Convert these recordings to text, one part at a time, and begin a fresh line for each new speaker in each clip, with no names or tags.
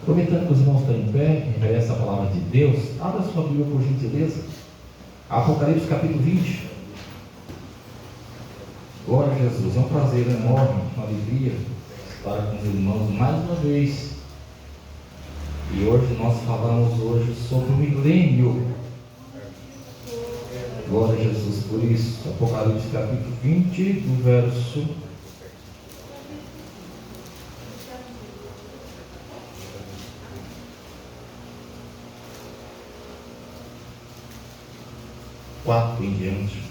Aproveitando que os irmãos estão em pé, referência à palavra de Deus, abra sua Bíblia por gentileza. Apocalipse capítulo 20. Glória a Jesus, é um prazer enorme, uma alegria estar com os irmãos mais uma vez. E hoje nós falamos sobre o milênio. Glória a Jesus por isso. Apocalipse capítulo 20, do verso 4 em diante.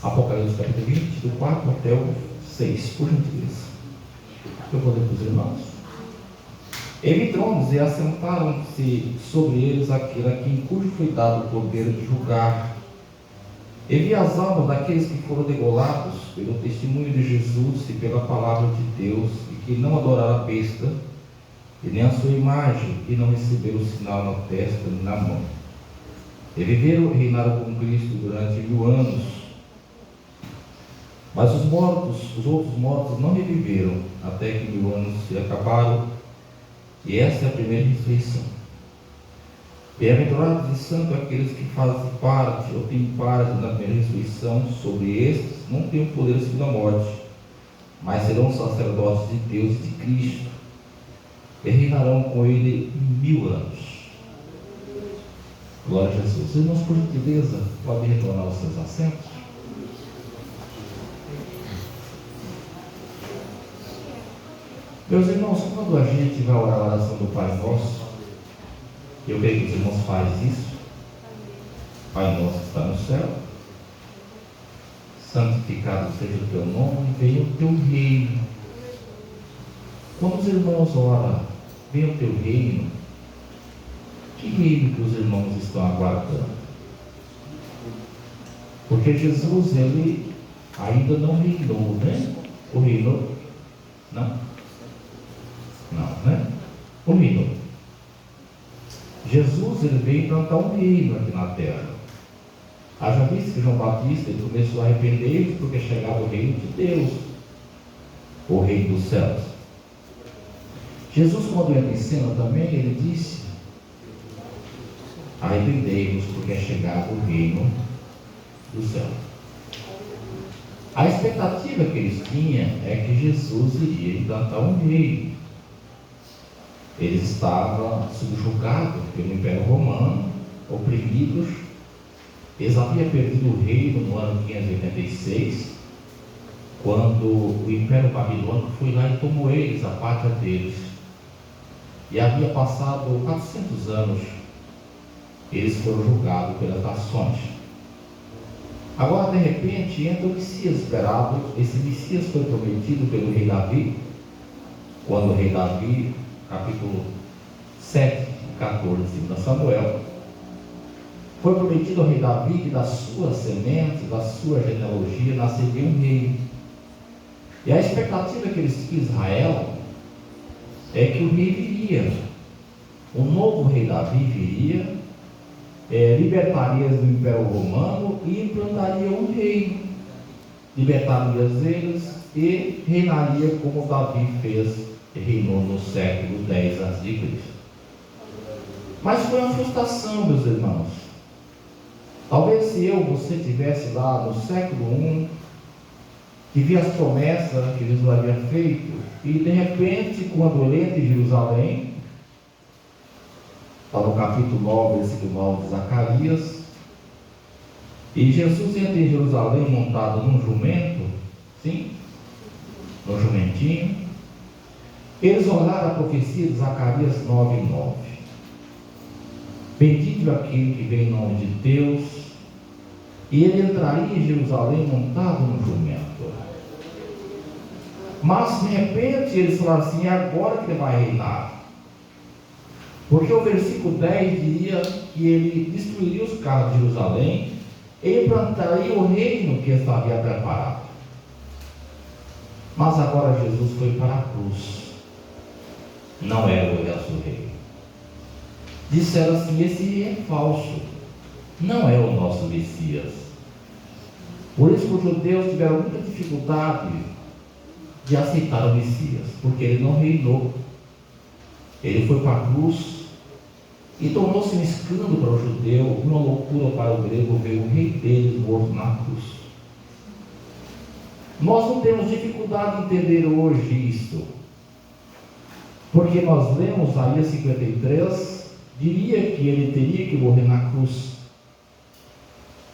Apocalipse capítulo 20, do 4 até o 6, por gentileza. Eu vou ler para os irmãos. E vi tronos, e assentaram-se sobre eles aquele a quem cujo foi dado o poder de julgar. E vi as almas daqueles que foram degolados pelo testemunho de Jesus e pela palavra de Deus, e que não adoraram a besta, e nem a sua imagem, e não receberam o sinal na testa nem na mão. E viveram e reinaram com Cristo durante 1000 anos. Mas os outros mortos não reviveram, até que 1000 anos se acabaram, e essa é a primeira ressurreição. Bem-aventurados e santos aqueles que fazem parte ou têm parte na primeira ressurreição. Sobre estes não têm o poder da morte, mas serão sacerdotes de Deus e de Cristo, e reinarão com ele 1000 anos. Glória a Jesus. Irmãos, por gentileza, podem retornar aos seus assentos. Meus irmãos, quando a gente vai orar a oração do Pai Nosso, eu creio que os irmãos fazem isso. Pai Nosso que está no céu, santificado seja o teu nome, venha o teu reino. Quando os irmãos oram, venha o teu reino, que reino que os irmãos estão aguardando? Porque Jesus, ele ainda não reinou, né? O reinou? Não, né? O reinou. Jesus, ele veio implantar um reino aqui na terra. Haja visto que João Batista, ele começou a arrepender porque chegava o reino de Deus, o reino dos céus. Jesus, quando entra em cena também, ele disse: arrependei-vos porque é chegado o reino do céu. A expectativa que eles tinham é que Jesus iria implantar um reino. Eles estavam subjugados pelo Império Romano, oprimidos. Eles haviam perdido o reino no ano 586, quando o Império Babilônico foi lá e tomou eles, a pátria deles. E havia passado 400 anos, eles foram julgados pelas nações. Agora, de repente, entra o Messias esperado. Esse Messias foi prometido pelo rei Davi, quando o rei Davi, capítulo 7, 14 de Samuel, foi prometido ao rei Davi que da sua semente, da sua genealogia, nasceria um rei. E a expectativa que eles tinham em Israel é que o rei viria, o novo rei Davi viria, libertaria do Império Romano e implantaria um reino, libertaria eles e reinaria como Davi fez e reinou no século 10 a.C. Mas foi uma frustração, meus irmãos. Talvez se você estivesse lá no século I, que via as promessas que Jesus havia feito, e de repente, quando ele entra em Jerusalém, está no capítulo 9, versículo 9 de Zacarias, e Jesus entra em Jerusalém montado num jumento, sim, num jumentinho. Eles olharam a profecia de Zacarias 9:9. Bendito aquele que vem em nome de Deus, e ele entraria em Jerusalém montado no jumento. Mas de repente eles falaram assim: é agora que ele vai reinar. Porque o versículo 10 diria que ele destruiria os carros de Jerusalém e implantaria o reino que estava preparado. Mas agora Jesus foi para a cruz. Não era o nosso rei. Disseram assim: esse é falso, não é o nosso Messias. Por isso que os judeus tiveram muita dificuldade de aceitar o Messias, porque ele não reinou. Ele foi para a cruz e tornou-se um escândalo para o judeu, uma loucura para o grego ver o rei deles morto na cruz. Nós não temos dificuldade de entender hoje isto, porque nós lemos Isaías 53, diria que ele teria que morrer na cruz.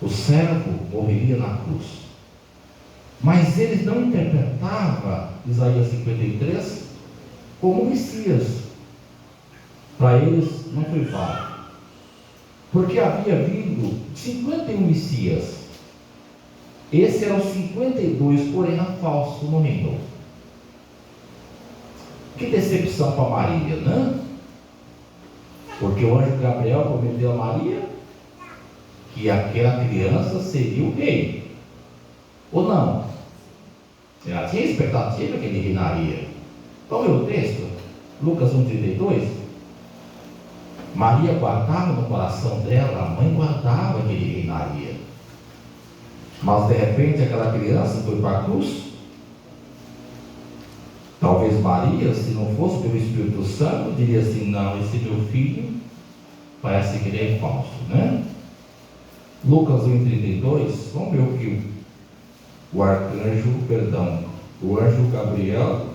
O servo morreria na cruz. Mas eles não interpretavam Isaías 53 como Messias. Para eles não foi válido. Porque havia vindo 51 Messias. Esse era o 52, porém era falso, não reinou. Que decepção para Maria, né? Porque o anjo Gabriel prometeu a Maria que aquela criança seria o rei. Ou não? Ela tinha expectativa que ele reinaria. Qual é o texto? Lucas 1,32. Maria guardava no coração dela, a mãe guardava que ele reinaria. Mas de repente aquela criança foi para a cruz. Talvez Maria, se não fosse pelo Espírito Santo, diria assim: não, esse meu filho parece que ele é falso, né? Lucas 1,32, vamos ver o que o anjo Gabriel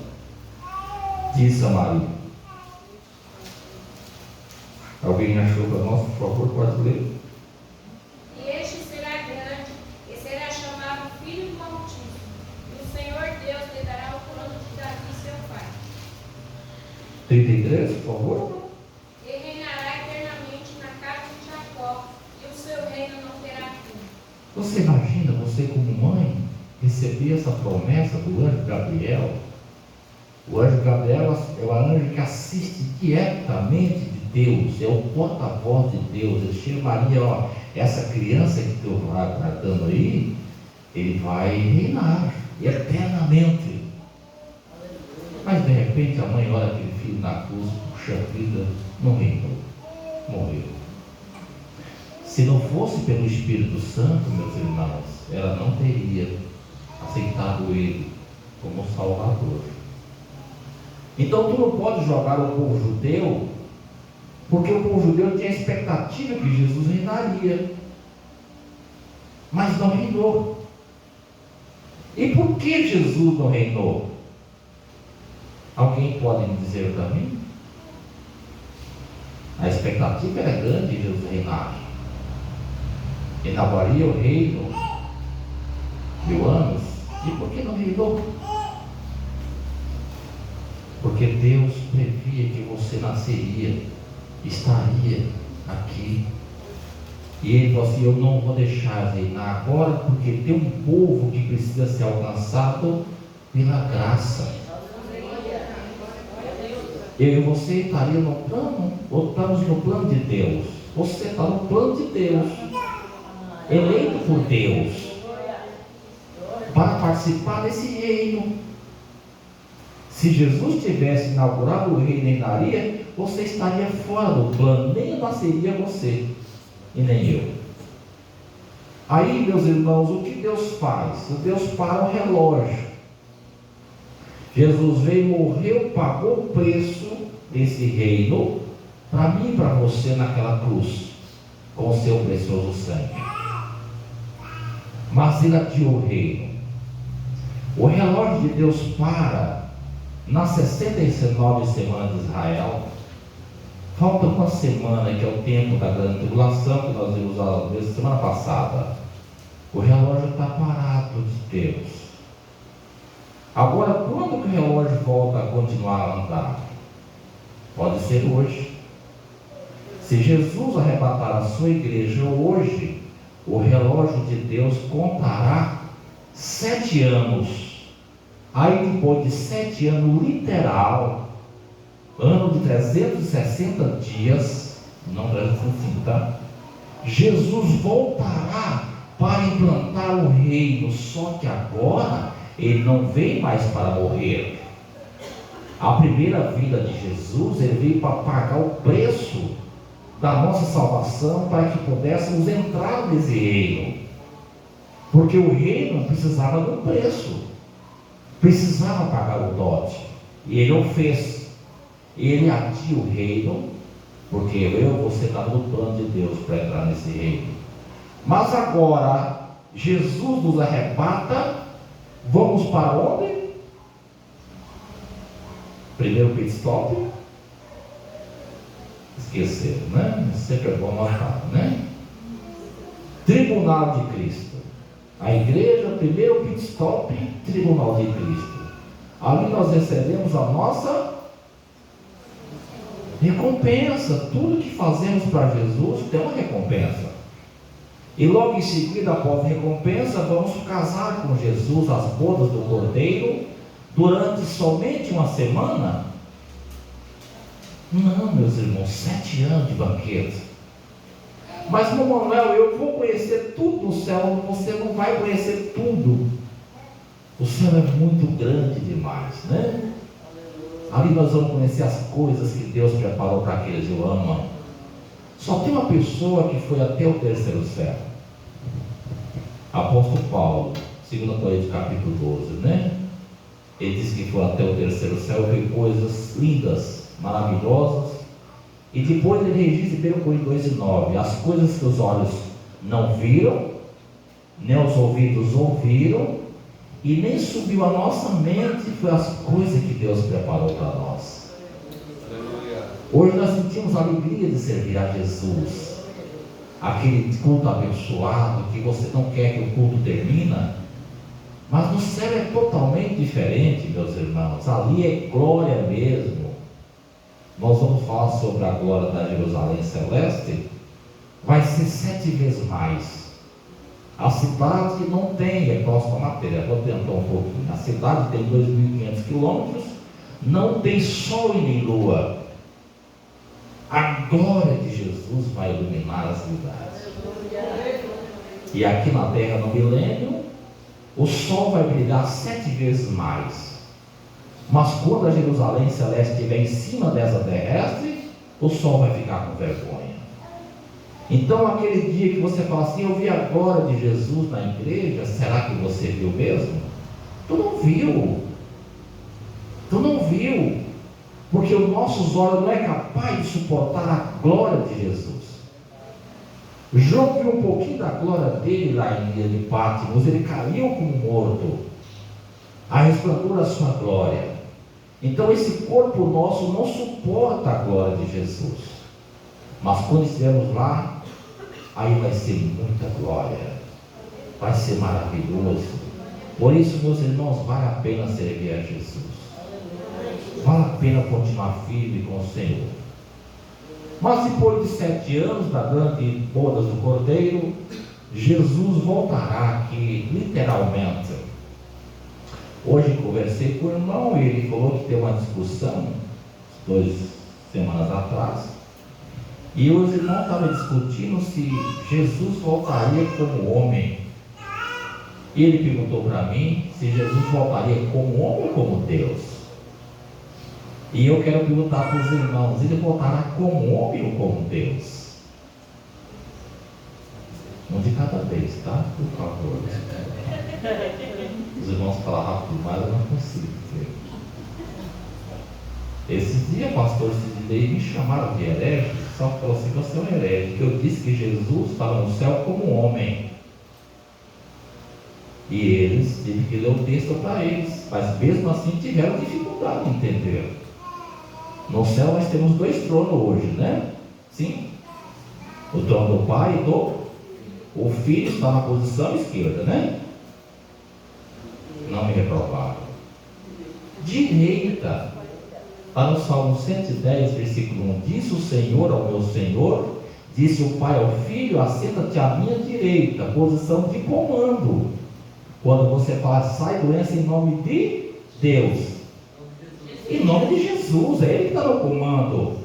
disse a Maria. Alguém achou para nós, por favor, pode ler.
E este será grande, e será chamado Filho do Altíssimo, e o Senhor Deus lhe dará o trono de Davi, seu pai.
33, por favor.
E reinará eternamente na casa de Jacó, e o seu reino não terá fim.
Você imagina, você como mãe, receber essa promessa do anjo Gabriel? O anjo Gabriel é o anjo que assiste diretamente de Deus, é o porta-voz de Deus. Ele chega: Maria, ó, essa criança que tu vai tratando aí, ele vai reinar eternamente. Mas de repente a mãe olha aquele filho na cruz, puxa vida, não reinou, morreu. Se não fosse pelo Espírito Santo, meus irmãos, ela não teria aceitado ele como Salvador. Então tu não pode jogar o povo judeu, porque o povo judeu tinha a expectativa que Jesus reinaria, mas não reinou. E por que Jesus não reinou? Alguém pode me dizer para mim? A expectativa era grande de Jesus reinar. Inauguraria o reino 1000 anos. E por que não reinou? Porque Deus previa que você nasceria, estaria aqui. E ele falou assim: eu não vou deixar reinar agora, porque tem um povo que precisa ser alcançado pela graça. Eu e você estaria no plano, ou estamos no plano de Deus? Você está no plano de Deus, eleito por Deus, para participar desse reino. Se Jesus tivesse inaugurado o reino e reinaria, você estaria fora do plano, nem nasceria você, e nem eu. Aí, meus irmãos, o que Deus faz? Deus para o relógio. Jesus veio, morreu, pagou o preço desse reino, para mim e para você naquela cruz, com o seu precioso sangue. Mas ele adiou o reino. O relógio de Deus para nas 69 semanas de Israel. Falta uma semana, que é o tempo da grande tribulação, que nós vimos a semana passada. O relógio está parado de Deus. Agora, quando que o relógio volta a continuar a andar? Pode ser hoje. Se Jesus arrebatar a sua igreja hoje, o relógio de Deus contará 7 anos. Aí depois de 7 anos literal, ano de 360 dias, não 365, tá? Jesus voltará para implantar o reino, só que agora ele não vem mais para morrer. A primeira vinda de Jesus, ele veio para pagar o preço da nossa salvação, para que pudéssemos entrar nesse reino. Porque o reino precisava de um preço, precisava pagar o dote, e ele o fez. Ele adia o reino, porque você está no plano de Deus para entrar nesse reino. Mas agora Jesus nos arrebata. Vamos para onde? Primeiro pit stop. Esqueceram, né? Sempre é bom notar, né? Tribunal de Cristo. A igreja, primeiro pit stop, Tribunal de Cristo. Ali nós recebemos a nossa recompensa. Tudo que fazemos para Jesus tem uma recompensa. E logo em seguida, após a recompensa, vamos casar com Jesus às bodas do Cordeiro durante somente uma semana? Não, meus irmãos, 7 anos de banquete. Mas, Manuel, eu vou conhecer tudo no céu. Você não vai conhecer tudo. O céu é muito grande demais, né? Ali nós vamos conhecer as coisas que Deus preparou para aqueles que o amam. Só tem uma pessoa que foi até o terceiro céu. Apóstolo Paulo, 2 Coríntios capítulo 12, né? Ele diz que foi até o terceiro céu e viu coisas lindas, maravilhosas. E depois ele registra em 1 Coríntios 2:9, as coisas que os olhos não viram, nem os ouvidos ouviram, e nem subiu à nossa mente, foi as coisas que Deus preparou para nós. Hoje nós sentimos a alegria de servir a Jesus. Aquele culto abençoado, que você não quer que o culto termine. Mas no céu é totalmente diferente, meus irmãos. Ali é glória mesmo. Nós vamos falar sobre a glória da Jerusalém Celeste. Vai ser 7 vezes mais. A cidade não tem, é próxima matéria, vou tentar um pouquinho. A cidade tem 2.500 quilômetros, não tem sol e nem lua. A glória de Jesus vai iluminar a cidade. E aqui na terra, no milênio, o sol vai brilhar 7 vezes mais. Mas quando a Jerusalém Celeste estiver em cima dessa terrestre, o sol vai ficar com vergonha. Então aquele dia que você fala assim, eu vi a glória de Jesus na igreja, será que você viu mesmo? Tu não viu. Tu não viu. Porque os nossos olhos não é capaz de suportar a glória de Jesus. João viu um pouquinho da glória dele lá em Ilha de Patmos, ele caiu como morto, a resplandor da sua glória. Então esse corpo nosso não suporta a glória de Jesus. Mas quando estivermos lá, aí vai ser muita glória, vai ser maravilhoso. Por isso, meus irmãos, vale a pena servir a Jesus. Vale a pena continuar firme com o Senhor. Mas depois de 7 anos da grande bodas do Cordeiro, Jesus voltará aqui, literalmente. Hoje conversei com o irmão e ele falou que teve uma discussão 2 semanas atrás. E os irmãos estavam discutindo se Jesus voltaria como homem. E ele perguntou para mim se Jesus voltaria como homem ou como Deus. E eu quero perguntar para os irmãos, ele voltará como homem ou como Deus? Um de cada vez, tá? Por favor. Os irmãos falam rápido demais, eu não consigo dizer. Esses dias, pastor Sidney me chamaram de herege, só falou assim, você é um herege, que eu disse que Jesus estava no céu como homem. E eles tiveram que ler o texto para eles, mas mesmo assim tiveram dificuldade de entender. No céu nós temos 2 tronos hoje, né? Sim. O trono do Pai e do... O Filho está na posição esquerda, né? Não me reprovaram. Direita. Está no Salmo 110, versículo 1. Disse o Senhor ao meu Senhor, disse o Pai ao Filho, assenta-te à minha direita, posição de comando. Quando você fala, sai doença em nome de Deus. Em nome de Jesus, é Ele que está no comando.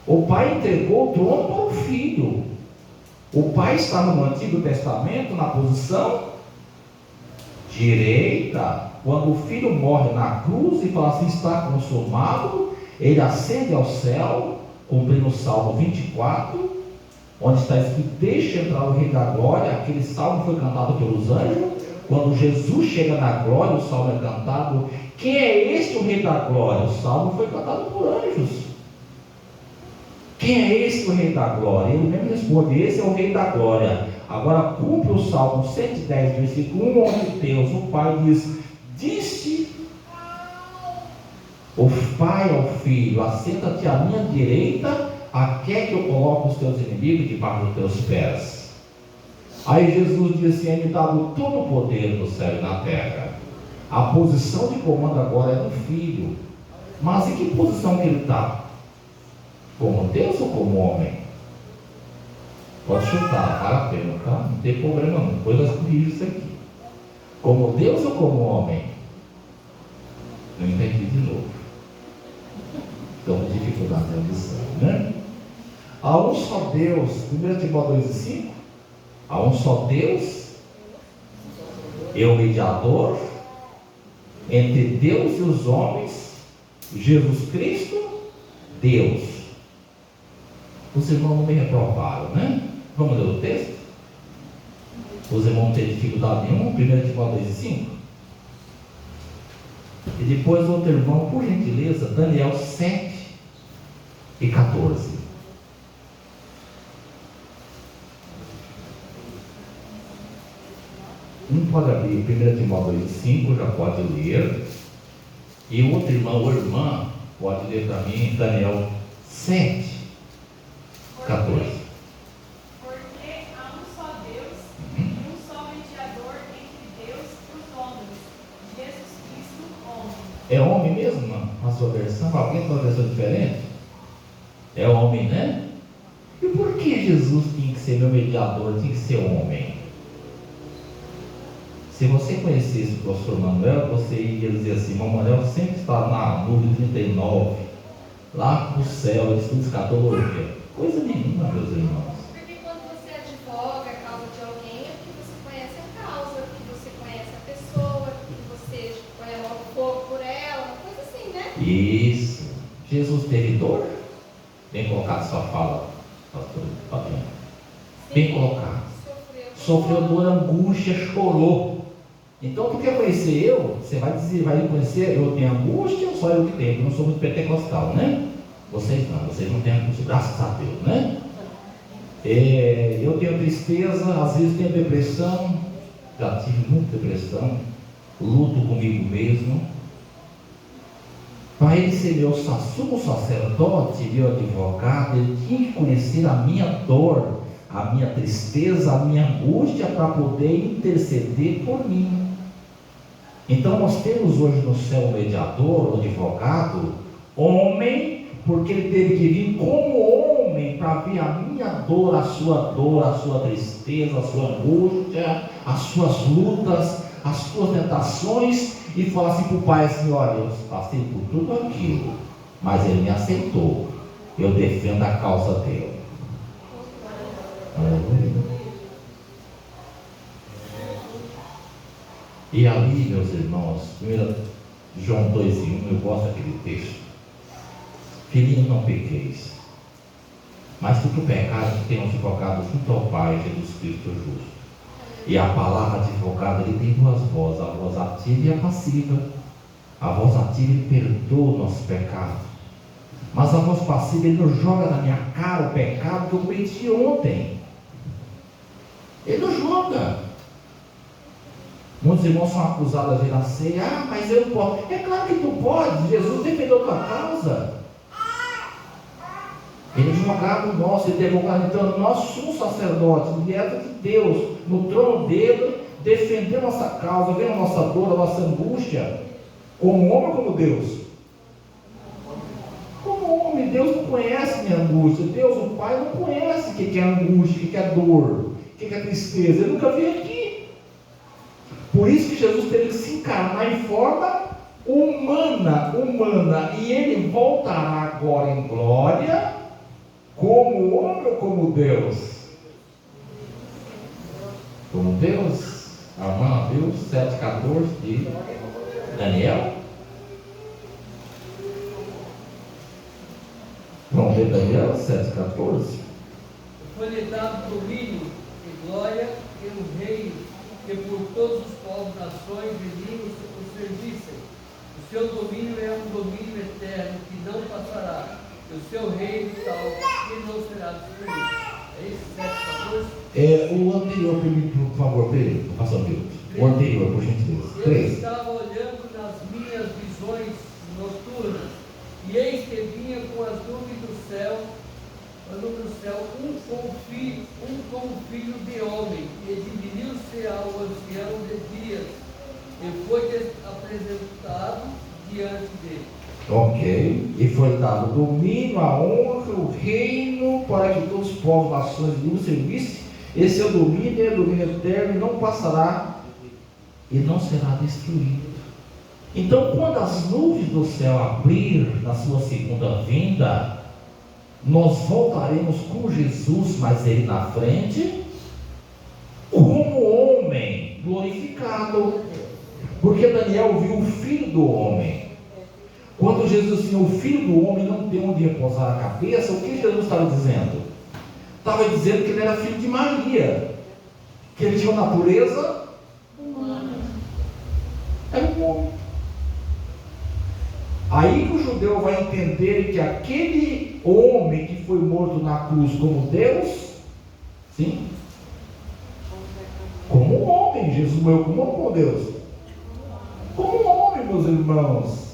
O Pai entregou o trono para o Filho. O Pai está no Antigo Testamento na posição direita. Quando o Filho morre na cruz e fala assim, está consumado, Ele ascende ao céu, cumprindo o Salmo 24, onde está escrito: deixa entrar o Rei da Glória. Aquele salmo foi cantado pelos anjos. Quando Jesus chega na glória, o salmo é cantado. Quem é este o Rei da Glória? O salmo foi cantado por anjos. Quem é esse o Rei da Glória? Ele mesmo responde: esse é o Rei da Glória. Agora cumpre o Salmo 110, versículo 1, onde Deus, o Pai, diz: disse o Pai ao Filho: assenta-te à minha direita, até que eu coloque os teus inimigos debaixo dos teus pés. Aí Jesus disse: é-me dado todo o poder no céu e na terra. A posição de comando agora é do Filho. Mas em que posição que ele está? Como Deus ou como homem? Pode chutar, vale a pena, tá? Não tem problema não, depois nós corrigimos isso aqui. Como Deus ou como homem? Não entendi de novo. Então, dificuldade de audição, né? Há um só Deus, 1 Timóteo 2,5. Há um só Deus, e o mediador entre Deus e os homens, Jesus Cristo, Deus. Os irmãos não me reprovaram, né? Vamos ler o texto? Os irmãos não têm dificuldade nenhuma. 1 Timóteo 2,5. E depois outro irmão, por gentileza, Daniel 7 e 14. Um pode abrir 1 Timóteo 2,5, já pode ler. E o outro irmão ou irmã pode ler para mim Daniel 7, 14.
Porque há um só Deus e um só mediador entre Deus e os homens, Jesus Cristo, homem.
É homem mesmo, a sua versão? Alguém tem uma versão diferente? É homem, né? E por que Jesus tinha que ser meu mediador, tinha que ser homem? Se você conhecesse o professor Manuel, você ia dizer assim: o Manuel sempre está na nuvem 39, lá no céu, ele estuda escatologia. Coisa nenhuma, meus irmãos.
Porque quando você advoga a causa de alguém, é porque você conhece a causa, porque você conhece a pessoa, porque você põe logo fogo por ela, uma coisa assim, né?
Isso. Jesus teve dor? Bem colocado sua fala, pastor Fabiano. Bem colocado. Sofreu dor, angústia, chorou. Então, tu quer conhecer eu? Você vai dizer, vai reconhecer: eu tenho angústia, só eu que tenho, porque não sou muito pentecostal, né? Vocês não têm angústia, graças a Deus, né? Eu tenho tristeza, às vezes tenho depressão, já tive muita depressão, luto comigo mesmo. Para ele ser meu sumo sacerdote, meu advogado, ele tinha que conhecer a minha dor, a minha tristeza, a minha angústia, para poder interceder por mim. Então nós temos hoje no céu um mediador, um advogado, homem, porque ele teve que vir como homem para ver a minha dor, a sua tristeza, a sua angústia, as suas lutas, as suas tentações, e falar assim para o Pai assim: olha, eu passei por tudo aquilo, mas ele me aceitou, eu defendo a causa dele. E ali, meus irmãos, 1 João 2,1, eu gosto daquele texto: filhinhos, não pequeis, mas se tu pecares, tem um advogado junto ao Pai, Jesus Cristo justo. E a palavra advogado, ele tem duas vozes: a voz ativa e a passiva. A voz ativa, ele perdoa o nosso pecado, mas a voz passiva, ele não joga na minha cara o pecado que eu cometi ontem. Ele não joga. Muitos irmãos são acusados de nascer: ah, mas eu não posso. É claro que tu pode, Jesus defendeu tua causa. Ele é advogado nosso, ele é advogado. Então nós somos sacerdotes direto de Deus, no trono dele, defender nossa causa, vendo a nossa dor, a nossa angústia, como homem ou como Deus? Como homem. Deus não conhece minha angústia, Deus, o Pai, não conhece o que é angústia, o que é dor, o que é tristeza. Ele nunca veio aqui. Por isso que Jesus teve que se encarnar em forma humana, e ele voltará agora em glória, como homem ou como Deus? Como Deus. A irmã viu 7,14 de Daniel. Vamos ver Daniel 7,14.
foi-lhe dado domínio e glória e um reino que por todos os povos, nações e línguas o servissem. O seu domínio é um domínio eterno que não passará, e o seu reino tal que não será destruído. É isso, 7:14?
O anterior, por favor, Pedro, faça o anterior, por gentileza.
Eu
3.
estava olhando nas minhas visões noturnas, e eis que vinha com as nuvens do céu, um como filho de homem, e dirigiu-se ao ancião de dias, e foi apresentado diante dele.
Ok, e foi dado o domínio, a honra, o reino, para que todos os povos, nações e línguas servissem. Esse é o domínio eterno, e não passará, e não será destruído. Então, quando as nuvens do céu abrir na sua segunda vinda, nós voltaremos com Jesus, mas ele na frente, como homem glorificado, porque Daniel viu o Filho do Homem. Quando Jesus disse, o Filho do Homem não tem onde repousar a cabeça, o que Jesus estava dizendo? Estava dizendo que ele era filho de Maria, que ele tinha uma natureza humana, era um homem. Aí que o judeu vai entender que aquele homem que foi morto na cruz como Deus, sim, como um homem, Jesus morreu como Deus, como um homem, meus irmãos,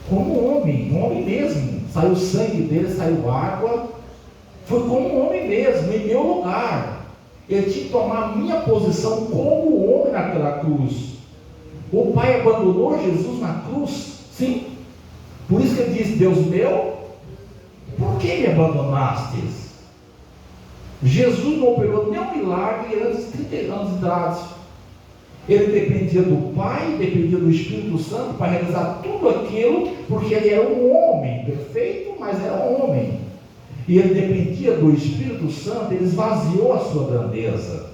como um homem mesmo, saiu sangue dele, saiu água, foi como um homem mesmo, em meu lugar. Ele tinha que tomar a minha posição como homem naquela cruz. O Pai abandonou Jesus na cruz, sim. Por isso que ele diz, Deus meu, por que me abandonastes? Jesus não operou nenhum milagre antes de 30 anos de idade. Ele dependia do Pai, dependia do Espírito Santo para realizar tudo aquilo, porque ele era um homem perfeito, mas era um homem. E ele dependia do Espírito Santo, ele esvaziou a sua grandeza.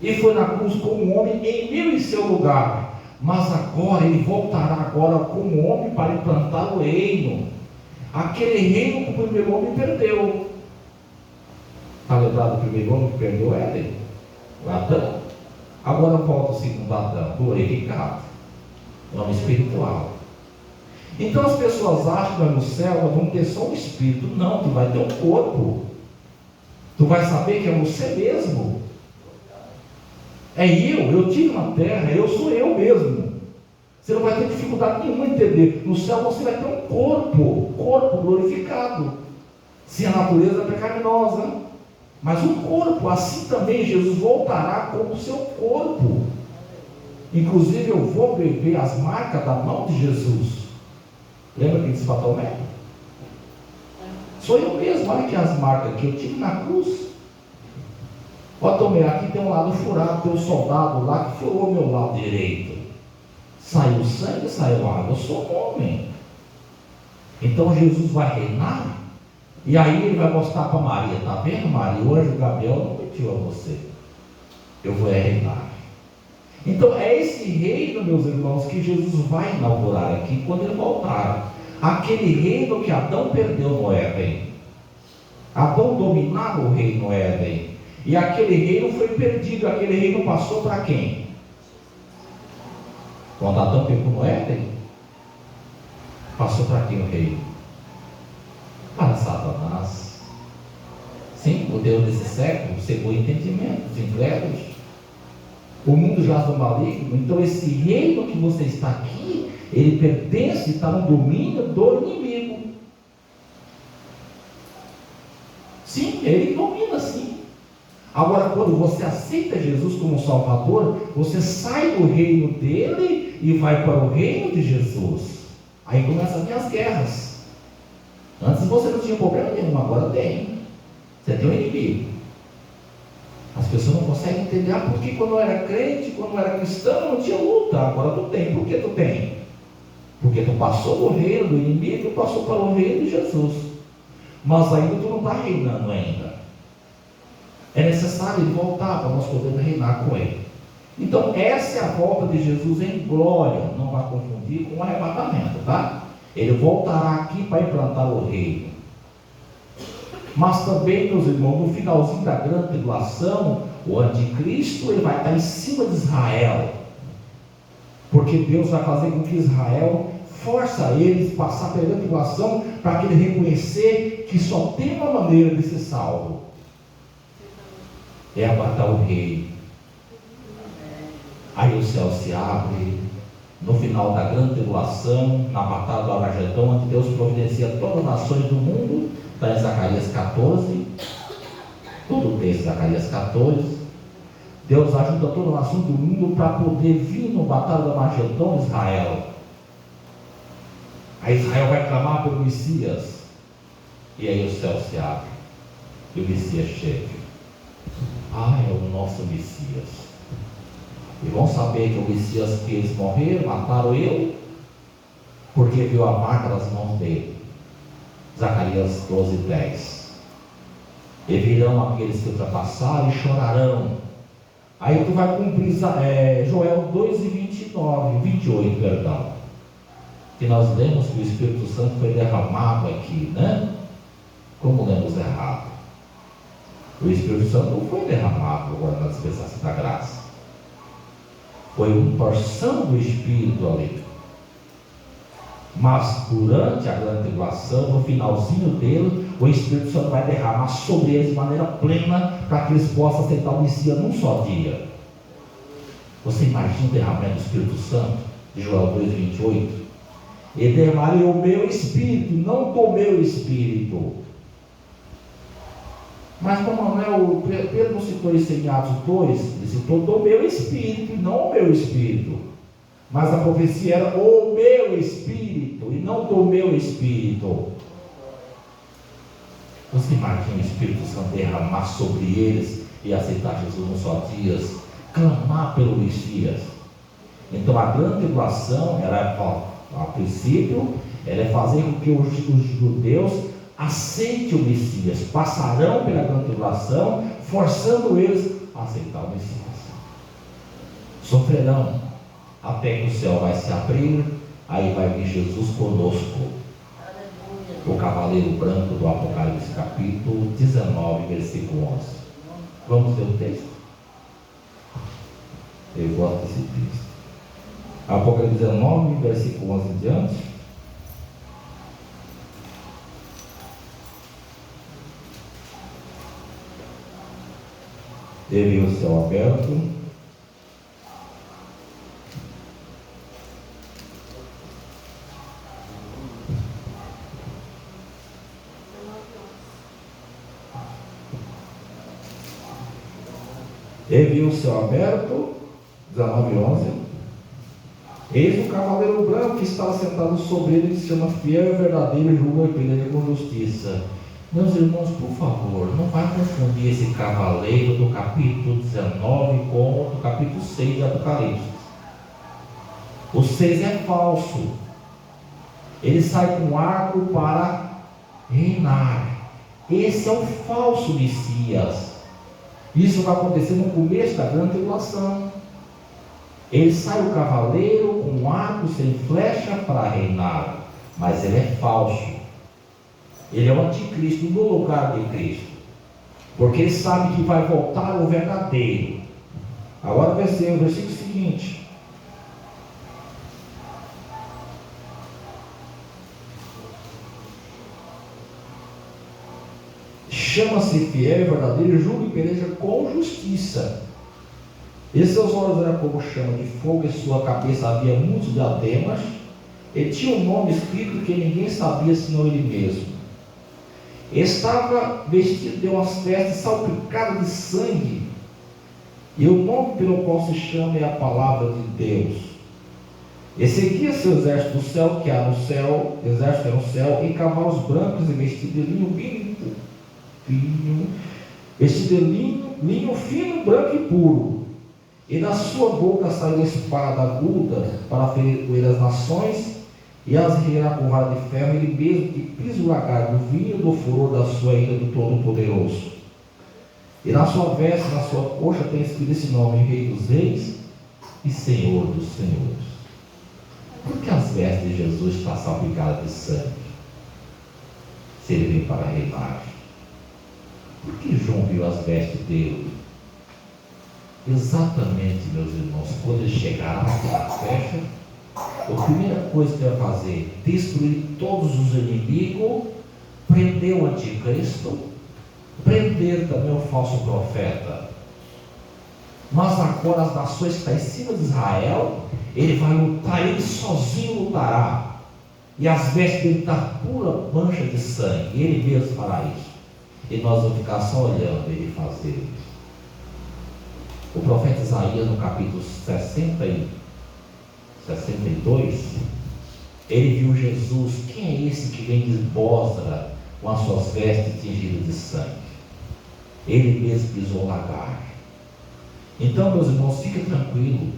E foi na cruz como um homem em meu e seu lugar. Mas agora ele voltará agora como homem para implantar o reino. Aquele reino que o primeiro homem perdeu. Está lembrado do primeiro homem que perdeu Éden? O Adão. Agora volta o segundo Adão, glorificado, homem espiritual. Então as pessoas acham que no céu nós vamos ter só um espírito. Não, tu vai ter um corpo. Tu vai saber que é você mesmo. É eu tive na terra, eu sou eu mesmo. Você não vai ter dificuldade nenhuma em entender. No céu você vai ter um corpo glorificado. Sim, a natureza é pecaminosa, mas um corpo, assim também Jesus voltará como o seu corpo. Inclusive eu vou beber as marcas da mão de Jesus. Lembra que disse para Tomé? Sou eu mesmo, olha aqui as marcas que eu tive na cruz. Ó Tomé, aqui tem um lado furado, tem um soldado lá que furou o meu lado direito. Saiu sangue, saiu água, eu sou um homem. Então Jesus vai reinar. E aí ele vai mostrar para Maria, está vendo Maria? O anjo Gabriel não mentiu a você. Eu vou reinar. Então é esse reino, meus irmãos, que Jesus vai inaugurar aqui quando ele voltar. Aquele reino que Adão perdeu no Éden. Adão dominava o reino no Éden. E aquele reino foi perdido. Aquele reino passou para quem? Quando Adão pecou no Éden, passou para quem o reino? Para Satanás. Sim, o Deus desse século cegou o entendimento dos incrédulos. O mundo jaz no maligno. Então esse reino que você está aqui, ele pertence, está no domínio do inimigo. Sim, ele domina, sim. Agora, quando você aceita Jesus como Salvador, você sai do reino dele e vai para o reino de Jesus. Aí começam a vir as guerras. Antes você não tinha problema nenhum, agora tem. Você tem um inimigo. As pessoas não conseguem entender, porque quando eu era crente, quando eu era cristão, não tinha luta. Agora tu tem. Por que tu tem? Porque tu passou do reino do inimigo e passou para o reino de Jesus. Mas ainda tu não está reinando ainda. É necessário ele voltar para nós podermos reinar com ele. Então essa é a volta de Jesus em glória. Não vai confundir com o arrebatamento, tá? Ele voltará aqui para implantar o reino. Mas também, meus irmãos, no finalzinho da grande tribulação, o anticristo ele vai estar em cima de Israel, porque Deus vai fazer com que Israel força eles a passar pela grande tribulação, para que ele reconhecer que só tem uma maneira de ser salvo, é matar o rei. Aí o céu se abre no final da grande tribulação, na batalha do Armagedon, onde Deus providencia todas as nações do mundo. Está em Zacarias 14, todo o texto de Zacarias 14. Deus ajuda toda a nação do mundo para poder vir no batalha do Armagedon, Israel. Aí Israel vai clamar pelo Messias, e aí o céu se abre e o Messias chega. É o nosso Messias. E vão saber que o Messias que eles morreram, mataram ele, porque viu a marca das mãos dele. Zacarias 12, 10. E virão aqueles que ultrapassaram e chorarão. Aí tu vai cumprir Joel 2 e 28, perdão. Que nós lemos que o Espírito Santo foi derramado aqui, né? Como lemos errado. O Espírito Santo não foi derramado agora na dispensação da graça. Foi uma porção do Espírito ali. Mas durante a grande tribulação, no finalzinho dele, o Espírito Santo vai derramar sobre eles de maneira plena, para que eles possam aceitar o Messias num só dia. Você imagina o derramamento do Espírito Santo? De Joel 2, 28. E derramarei o meu Espírito, não do meu Espírito. Mas como Pedro não citou isso em Atos 2, ele citou do meu Espírito, e não o meu Espírito. Mas a profecia era o meu Espírito, e não do meu Espírito. Você imagina o Espírito Santo derramar sobre eles e aceitar Jesus nos só dias, clamar pelo Messias. Então a grande tribulação, a princípio, ela é fazer com que os judeus aceitem o Messias, passarão pela grande tribulação, forçando eles a aceitar o Messias. Sofrerão, até que o céu vai se abrir, aí vai vir Jesus conosco. O cavaleiro branco do Apocalipse, capítulo 19, versículo 11. Vamos ler o texto? Eu gosto desse texto. Apocalipse 19, versículo 11 em diante. E viu o céu aberto, e viu o céu aberto, 19, 11. Eis o cavaleiro branco que estava sentado sobre ele, que se chama Fiel e Verdadeiro, e julga e peleja com justiça. Meus irmãos, por favor, não vai confundir esse cavaleiro do capítulo 19 com o do capítulo 6 de Apocalipse. O 6 é falso. Ele sai com arco para reinar. Esse é o falso Messias. Isso vai acontecer no começo da grande tribulação. Ele sai o cavaleiro com um arco sem flecha para reinar, mas ele é falso. Ele é o anticristo no lugar de Cristo, porque ele sabe que vai voltar o verdadeiro. Agora vai ser o versículo seguinte. Chama-se Fiel e Verdadeiro, julga e peleja com justiça. E seus olhos eram como chama de fogo, em sua cabeça havia muitos diademas. Ele tinha um nome escrito que ninguém sabia senão ele mesmo. Estava vestido de umas vestes salpicadas de sangue, e o nome pelo qual se chama é a palavra de Deus. E seguia seu exército do céu, que há no céu, exército é no céu, em cavalos brancos e vestido de linho fino, vestido de linho fino, branco e puro. E da sua boca saiu a espada aguda para ferir as nações, e as riará com vara de ferro, ele mesmo que pisa o lagar do vinho do furor da sua ira do Todo-Poderoso. E na sua veste, na sua coxa, tem escrito esse nome: Rei dos Reis e Senhor dos Senhores. Por que as vestes de Jesus estão salpicadas de sangue? Se ele vem para reinar. Por que João viu as vestes dele? Exatamente, meus irmãos, quando ele chegar naquela festa, a primeira coisa que ele vai fazer, destruir todos os inimigos, prender o anticristo, prender também o falso profeta. Mas agora as nações que estão em cima de Israel, ele vai lutar, ele sozinho lutará. E as vestes dele estão pura mancha de sangue, ele mesmo fará isso. E nós vamos ficar só olhando ele fazer isso. O profeta Isaías, no capítulo 62, ele viu Jesus. Quem é esse que vem de Bosra com as suas vestes tingidas de sangue? Ele mesmo pisou o lagar. Então, meus irmãos, fica tranquilo.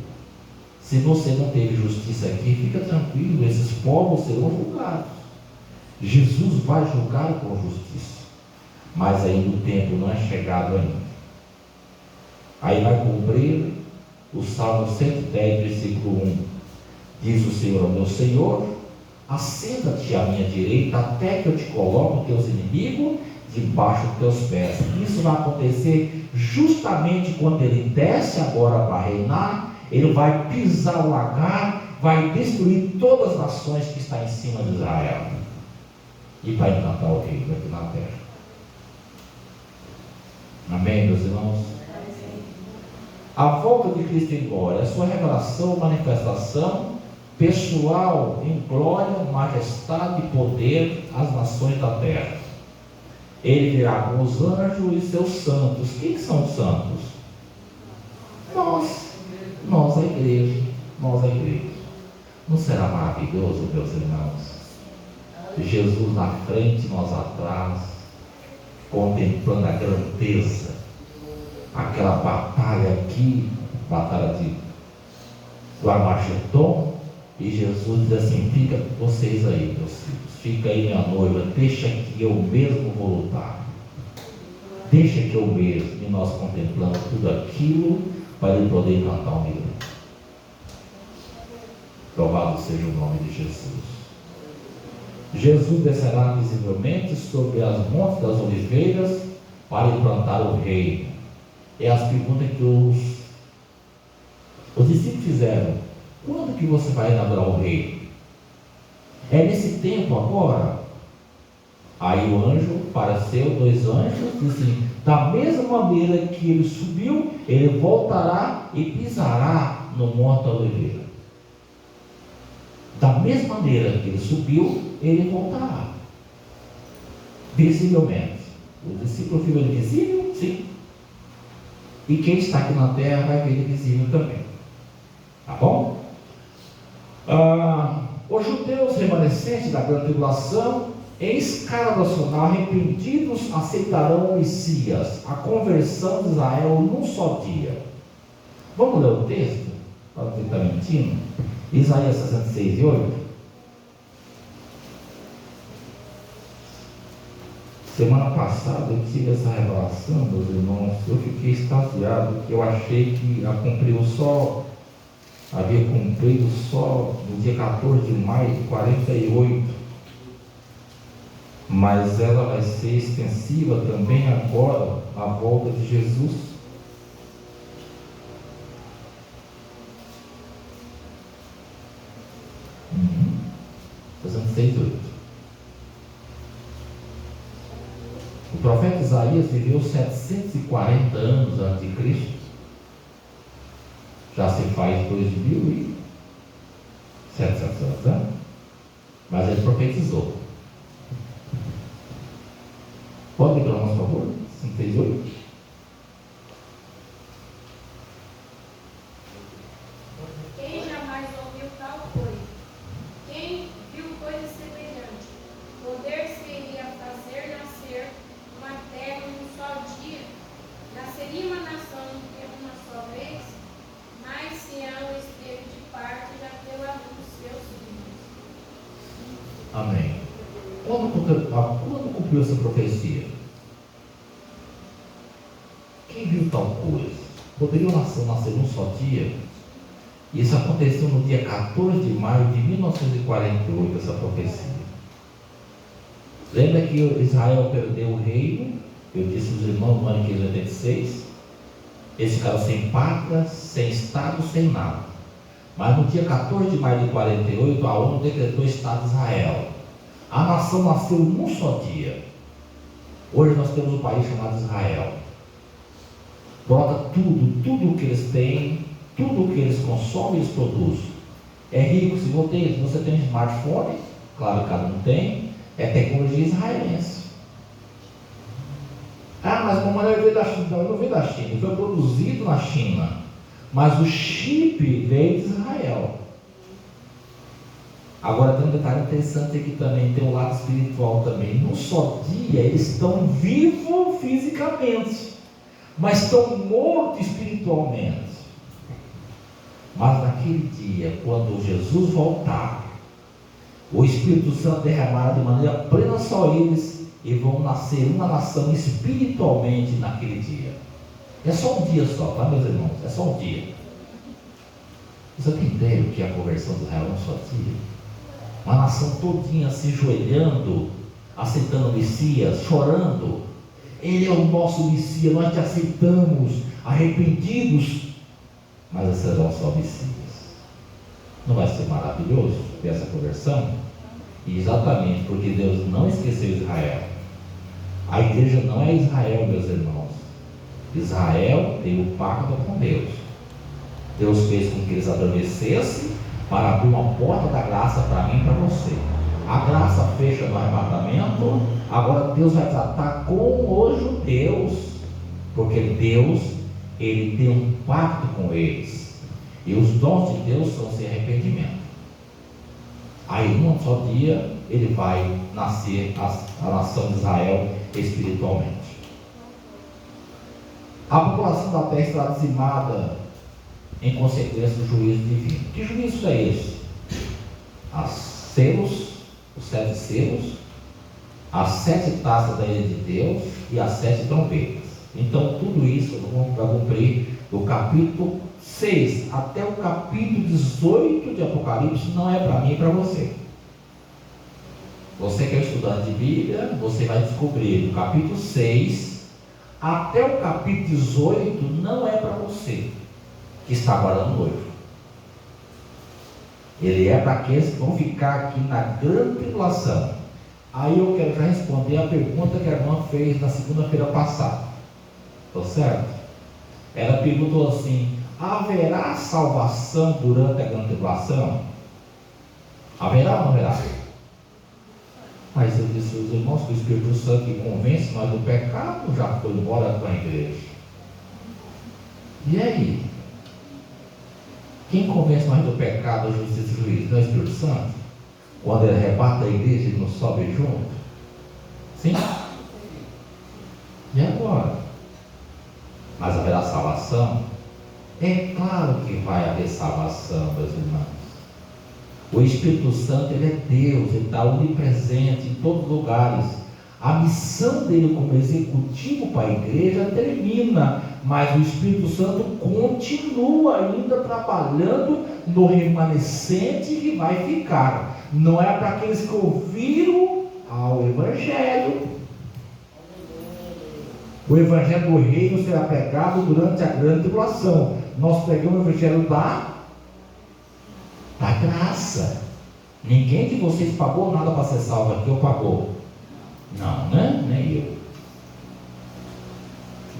Se você não teve justiça aqui, fica tranquilo, esses povos serão julgados. Jesus vai julgar com justiça. Mas ainda o tempo não é chegado ainda. Aí vai cumprir o Salmo 110, versículo 1. Diz o Senhor ao meu Senhor: assenta-te à minha direita, até que eu te coloque teus inimigos debaixo dos teus pés. Isso vai acontecer justamente quando ele desce agora para reinar. Ele vai pisar o lagar, vai destruir todas as nações que estão em cima de Israel e vai implantar o reino aqui na terra. Amém, meus irmãos? A volta de Cristo em glória, a sua revelação, manifestação pessoal em glória, majestade e poder às nações da terra. Ele virá com os anjos e seus santos. Quem são os santos? Nós a igreja. Não será maravilhoso, meus irmãos? Jesus na frente, nós atrás, contemplando a grandeza, aquela batalha aqui, batalha do Armagedon, e Jesus diz assim: fica vocês aí, meus filhos, fica aí minha noiva, deixa que eu mesmo vou lutar, deixa que eu mesmo, e nós contemplamos tudo aquilo, para ele poder implantar um milagre. Louvado seja o nome de Jesus. Jesus descerá visivelmente sobre as montes das oliveiras para implantar o reino. É as perguntas que os discípulos fizeram: quando que você vai inaugurar o reino? É nesse tempo agora? Aí o anjo apareceu, 2 anjos, disse assim: da mesma maneira que ele subiu, ele voltará e pisará no monte da oliveira. Da mesma maneira que ele subiu, ele voltará visivelmente. O discípulo viu ele visível? Sim. E quem está aqui na terra vai ver ele visível também. Tá bom? Os judeus remanescentes da grande tribulação, em escala nacional, arrependidos, aceitarão o Messias, a conversão de Israel num só dia. Vamos ler o texto? Para não estar mentindo. Isaías 66, 8. Semana passada eu tive essa revelação, meus irmãos. Eu fiquei extasiado, porque eu achei que havia cumprido só no dia 14 de maio de 48. Mas ela vai ser extensiva também agora, à volta de Jesus. O profeta Isaías viveu 740 anos antes de Cristo. Já se faz 2.700 anos, mas ele profetizou. Pode ler para nós, por favor? 68.
Quem jamais ouviu tal coisa? Quem viu coisa semelhante? Poder se iria fazer nascer uma terra em um só dia? Nasceria uma nação em uma só vez? Mas Sião esteve de parte e já deu a luz seus filhos.
Amém. Quando cumpriu essa profecia? Quem viu tal coisa? Poderia uma nação nascer num só dia? Isso aconteceu no dia 14 de maio de 1948, essa profecia. Lembra que Israel perdeu o reino Eu disse aos irmãos no ano de 1986, eles ficaram sem pátria, sem Estado, sem nada. Mas no dia 14 de maio de 48, a ONU decretou o Estado de Israel. A nação nasceu num só dia. Hoje nós temos um país chamado Israel. Brota tudo que eles têm, tudo que eles consomem, eles produzem. É rico, se você tem um smartphone, claro que cada um tem, é tecnologia israelense. Ah, mas como ele veio da China? Não, ele não veio da China, ele foi produzido na China. Mas o chip veio de Israel. Agora tem um detalhe interessante aqui também, tem um lado espiritual também. Num só dia eles estão vivos fisicamente, mas estão mortos espiritualmente. Mas naquele dia, quando Jesus voltar, o Espírito Santo derramará de maneira plena só eles, e vão nascer uma nação espiritualmente naquele dia. É só um dia só, tá, meus irmãos? É só um dia. Você tem ideia do que é a conversão de Israel num só dia? Uma nação todinha se joelhando, aceitando o Messias, chorando. Ele é o nosso Messias, nós te aceitamos, arrependidos, mas esse é o nosso Messias. Não vai ser maravilhoso ver essa conversão? E exatamente porque Deus não esqueceu Israel. A igreja não é Israel, meus irmãos. Israel tem o pacto com Deus. Deus fez com que eles adormecessem para abrir uma porta da graça para mim e para você. A graça fecha no arrebatamento. Agora Deus vai tratar com os judeus, porque Deus, Ele tem um pacto com eles, e os dons de Deus são sem arrependimento. Aí num só dia ele vai nascer a nação de Israel espiritualmente. A população da terra estará dizimada em consequência do juízo divino. Que juízo é esse? As selos, os 7 selos, as 7 taças da ira de Deus e as 7 trombetas. Então tudo isso vai cumprir do capítulo 6 até o capítulo 18 de Apocalipse. Não é para mim e para você. Você que é estudante de Bíblia, você vai descobrir do capítulo 6 até o capítulo 18, não é para você que está guardando o noivo. Ele é para aqueles que vão ficar aqui na grande tribulação. Aí eu quero já responder a pergunta que a irmã fez na segunda-feira passada. Estou certo? Ela perguntou assim: haverá salvação durante a grande tribulação? Haverá ou não haverá? Mas eu disse aos irmãos que o Espírito Santo que convence nós do pecado já foi embora com a igreja. E aí? Quem convence nós do pecado, da justiça e do juízo? Não é o Espírito Santo? Quando ele arrebata a igreja, ele não sobe junto? Sim? E agora? Mas haverá salvação? É claro que vai haver salvação, meus irmãos. O Espírito Santo, ele é Deus, ele está onipresente em todos os lugares. A missão dele como executivo para a igreja termina, mas o Espírito Santo continua ainda trabalhando no remanescente que vai ficar. Não é para aqueles que ouviram ao Evangelho. O Evangelho do Reino será pregado durante a grande tribulação. Nós pregamos o Evangelho da graça. Ninguém de vocês pagou nada para ser salvo aqui, ou pagou? Não, né? Nem eu.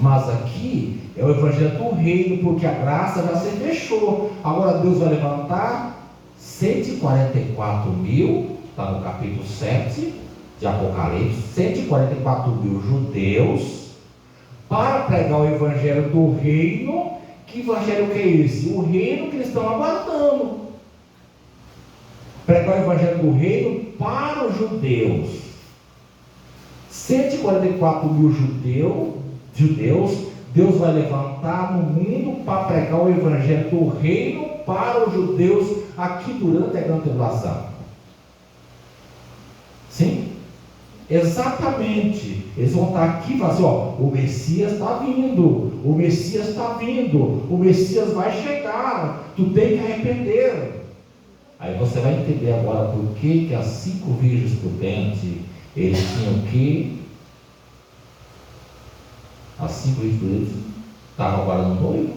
Mas aqui é o Evangelho do Reino, porque a graça já se fechou. Agora Deus vai levantar 144 mil, está no capítulo 7 de Apocalipse, 144 mil judeus, para pregar o Evangelho do Reino. Que Evangelho que é esse? O reino que eles estão aguardando. Pregar o Evangelho do Reino para os judeus. 144 mil judeus, Deus vai levantar no mundo para pregar o Evangelho do Reino para os judeus aqui durante a grande tribulação. Sim? Exatamente. Eles vão estar aqui e falar assim: ó, o Messias está vindo, o Messias está vindo, o Messias vai chegar, tu tem que arrepender. Aí você vai entender agora por que as 5 virgens prudentes, eles tinham que As 5 virtudes estavam aguardando o noivo?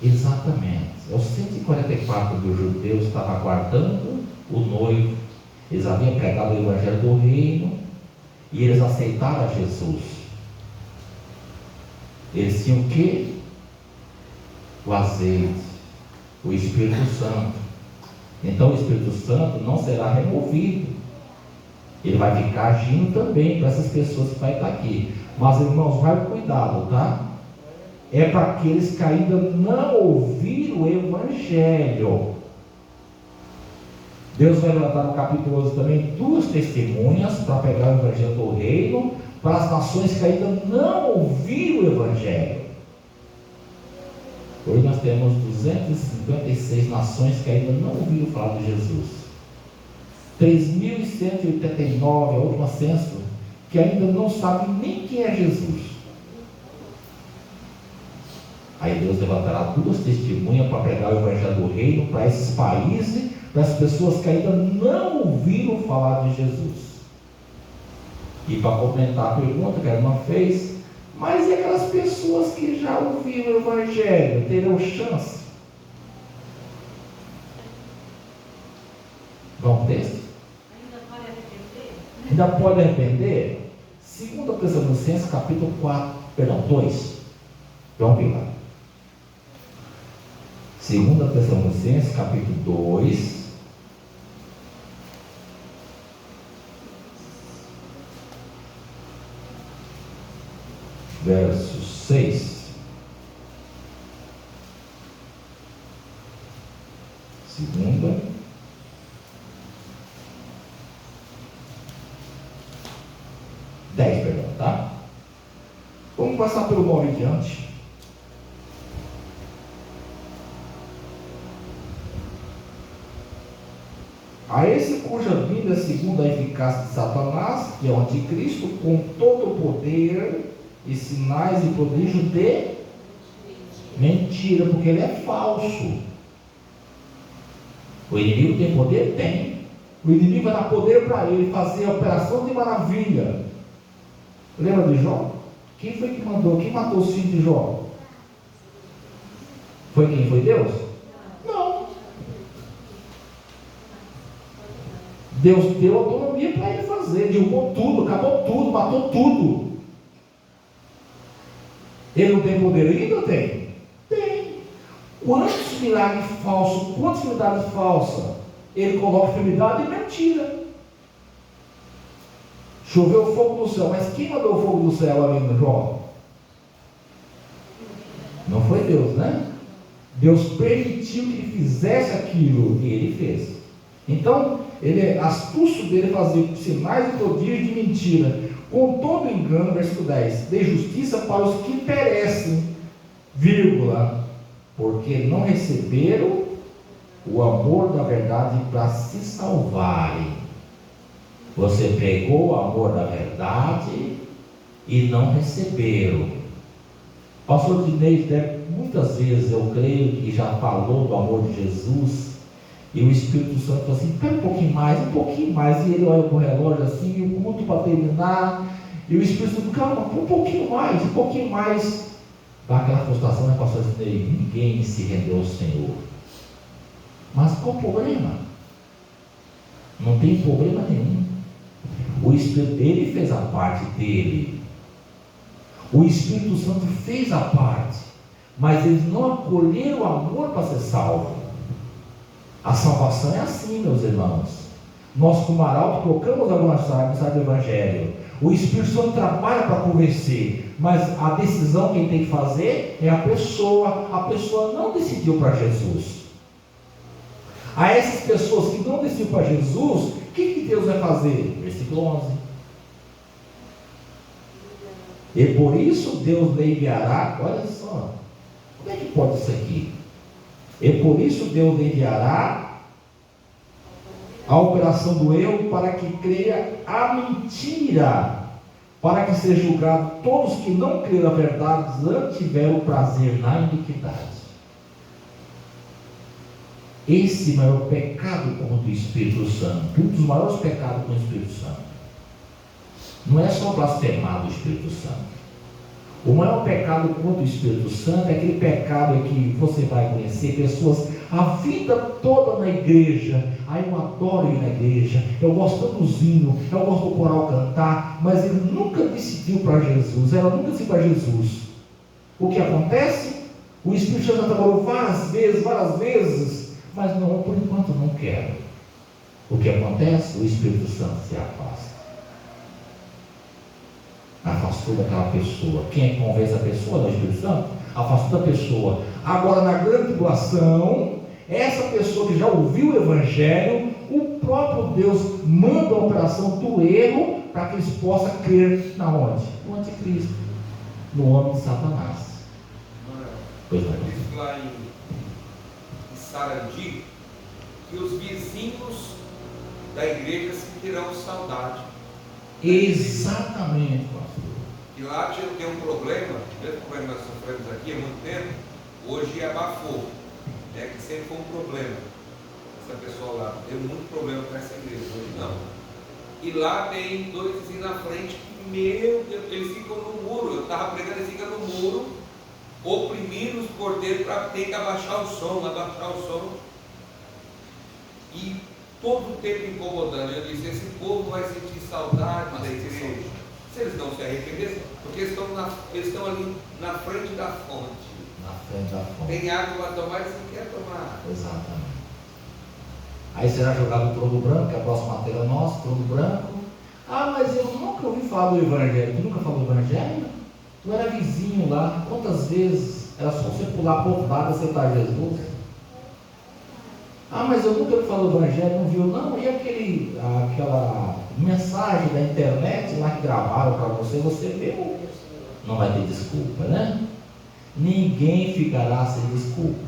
Exatamente. Os 144 dos judeus estavam aguardando o noivo. Eles haviam pregado o evangelho do reino e eles aceitaram a Jesus. Eles tinham o quê? O azeite, o Espírito Santo. Então o Espírito Santo não será removido. Ele vai ficar agindo também para essas pessoas que vai estar aqui. Mas, irmãos, vai com cuidado, tá? É para aqueles que ainda não ouviram o Evangelho. Deus vai levantar no capítulo 11 também 2 testemunhas para pegar o Evangelho do reino para as nações que ainda não ouviram o Evangelho. Hoje nós temos 256 nações que ainda não ouviram falar de Jesus. 3.189, a última censo, que ainda não sabem nem quem é Jesus. Aí Deus levantará 2 testemunhas para pregar o Evangelho do reino para esses países, para as pessoas que ainda não ouviram falar de Jesus. E para complementar a pergunta que a irmã fez, mas e aquelas pessoas que já ouviram o Evangelho, terão chance? Vamos para o texto? Ainda pode arrepender? 2 Tessalonicenses capítulo 2. Vamos ver lá. 2 Tessalonicenses capítulo 2. Verso 6. 2 10, perdão, tá? Vamos passar pelo 9 em diante. A esse cuja vinda, segundo a eficácia de Satanás, que é o anticristo, com todo o poder e sinais e prodígio de mentira, porque ele é falso. O inimigo tem poder? Tem. O inimigo vai dar poder para ele fazer a operação de maravilha. Lembra de Jó? Quem foi que mandou? Quem matou os filhos de Jó? Foi quem? Foi Deus? Não. Deus deu autonomia para ele fazer, derrubou tudo, acabou tudo, matou tudo. Ele não tem poder ainda? Tem. Tem. Quantos milagres falsos, quantas enfermidades falsas ele coloca enfermidade e mentira. Choveu fogo do céu, mas quem mandou o fogo do céu ali no Jó? Não foi Deus, né? Deus permitiu que ele fizesse aquilo e ele fez. Então, ele é astúcio dele fazer sinais e prodígios de mentira, com todo engano, versículo 10, de justiça para os que perecem, vírgula, porque não receberam o amor da verdade para se salvarem. Você pregou o amor da verdade e não receberam. Pastor Dinei, muitas vezes eu creio que já falou do amor de Jesus, e o Espírito Santo falou assim, espera um pouquinho mais, e ele olha para o relógio assim, e o culto para terminar, e o Espírito Santo, calma, um pouquinho mais, dá aquela frustração, né, pastor Dinei? Ninguém se rendeu ao Senhor. Mas qual o problema? Não tem problema nenhum. O Espírito, ele fez a parte dele. O Espírito Santo fez a parte, mas eles não acolheram o amor para ser salvo. A salvação é assim, meus irmãos. Nós, como arauto, colocamos a mensagem do Evangelho. O Espírito Santo trabalha para convencer, mas a decisão quem tem que fazer é a pessoa. A pessoa não decidiu para Jesus. A essas pessoas que não decidiram para Jesus, o que Deus vai fazer? Versículo 11. E por isso Deus lhe enviará, olha só, como é que pode isso aqui? E por isso Deus lhe enviará a operação do erro para que creia a mentira, para que seja julgado todos que não creram a verdade, antes tiveram prazer na iniquidade. Esse maior pecado contra o Espírito Santo, um dos maiores pecados contra o Espírito Santo, não é só blasfemar do Espírito Santo. O maior pecado contra o Espírito Santo é aquele pecado em que você vai conhecer pessoas a vida toda na igreja. Aí eu adoro ir na igreja, eu gosto dos hinos, eu gosto do coral cantar, mas ele nunca decidiu para Jesus, ela nunca decidiu para Jesus. O que acontece? O Espírito Santo trabalhou várias vezes, mas não, por enquanto não quero. O que acontece? O Espírito Santo se afasta. Afastou daquela pessoa. Quem é que convence a pessoa? Do Espírito Santo? Afastou da pessoa. Agora, na grande tribulação, essa pessoa que já ouviu o Evangelho, o próprio Deus manda a operação do erro para que eles possam crer na onde? No anticristo, no homem de Satanás. Pois não.
Diz lá em Sarandi que os vizinhos da igreja sentirão saudade.
Exatamente, pastor.
E lá tem um problema, mesmo como nós sofremos aqui há muito tempo, hoje abafou, né, que sempre foi um problema. Essa pessoa lá deu muito problema com essa igreja, hoje não. E lá tem dois vizinhos na frente que, meu Deus, eles ficam no muro. Eu estava pregando, eles ficam no muro, oprimindo os porteiros para ter que abaixar o som. E todo o tempo incomodando. Eu disse, esse povo vai sentir saudade da igreja. Se eles não se arrependerem, porque eles estão ali na frente da fonte.
Na frente da fonte.
Tem água para tomar, eles não querem tomar.
Exatamente. Aí será jogado o trono branco, que é a próxima matéria nossa, trono branco. Ah, mas eu nunca ouvi falar do Evangelho. Tu nunca falou do Evangelho? Tu era vizinho lá. Quantas vezes era só você pular por lado e aceitar Jesus? Ah, mas eu nunca ouvi falar do Evangelho, não viu não? E aquela mensagem da internet lá que gravaram para você viu? Não vai ter desculpa, né? Ninguém ficará sem desculpa.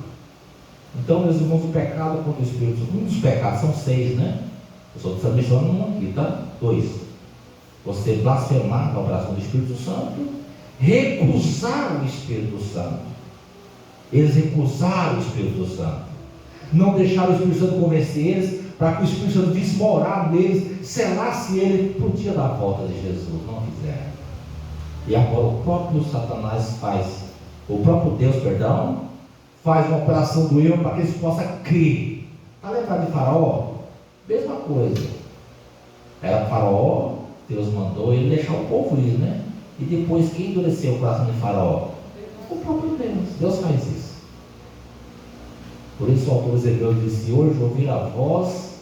Então, meus irmãos, o pecado contra o Espírito Santo, um dos pecados, são 6, né? Eu só estou deixando um aqui, tá? 2. Você blasfemar a operação do Espírito Santo, recusar o Espírito Santo. Eles recusaram o Espírito Santo. Não deixaram o Espírito Santo convencer eles, para que o Espírito Santo visse morar neles, selasse ele para o dia da volta de Jesus. Não fizeram. E agora o próprio Satanás o próprio Deus, faz uma operação do erro para que eles possam crer. Está lembrado de Faraó? Mesma coisa. Era Faraó, Deus mandou ele deixar o povo ir, né? E depois quem endureceu o coração de Faraó? O próprio Deus. Deus faz isso. Por isso o autor dos Hebreus disse: hoje ouvir a voz,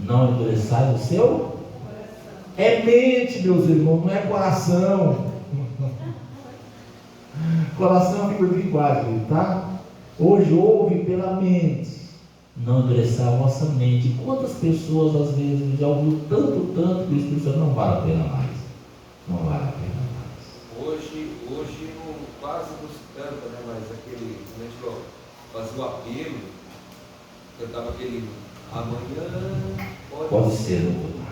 não endureçais o seu. É mente, meus irmãos, não é coração. Coração é uma figura de linguagem, tá? Hoje ouve pela mente, não endureçar a vossa mente. Quantas pessoas às vezes já ouviu tanto que o Espírito Santo não vale a pena mais. Não vale a pena mais.
Hoje não, quase nos canta, né? Mas aquele, a gente fazia o apelo, cantava aquele amanhã
pode ser, doutor.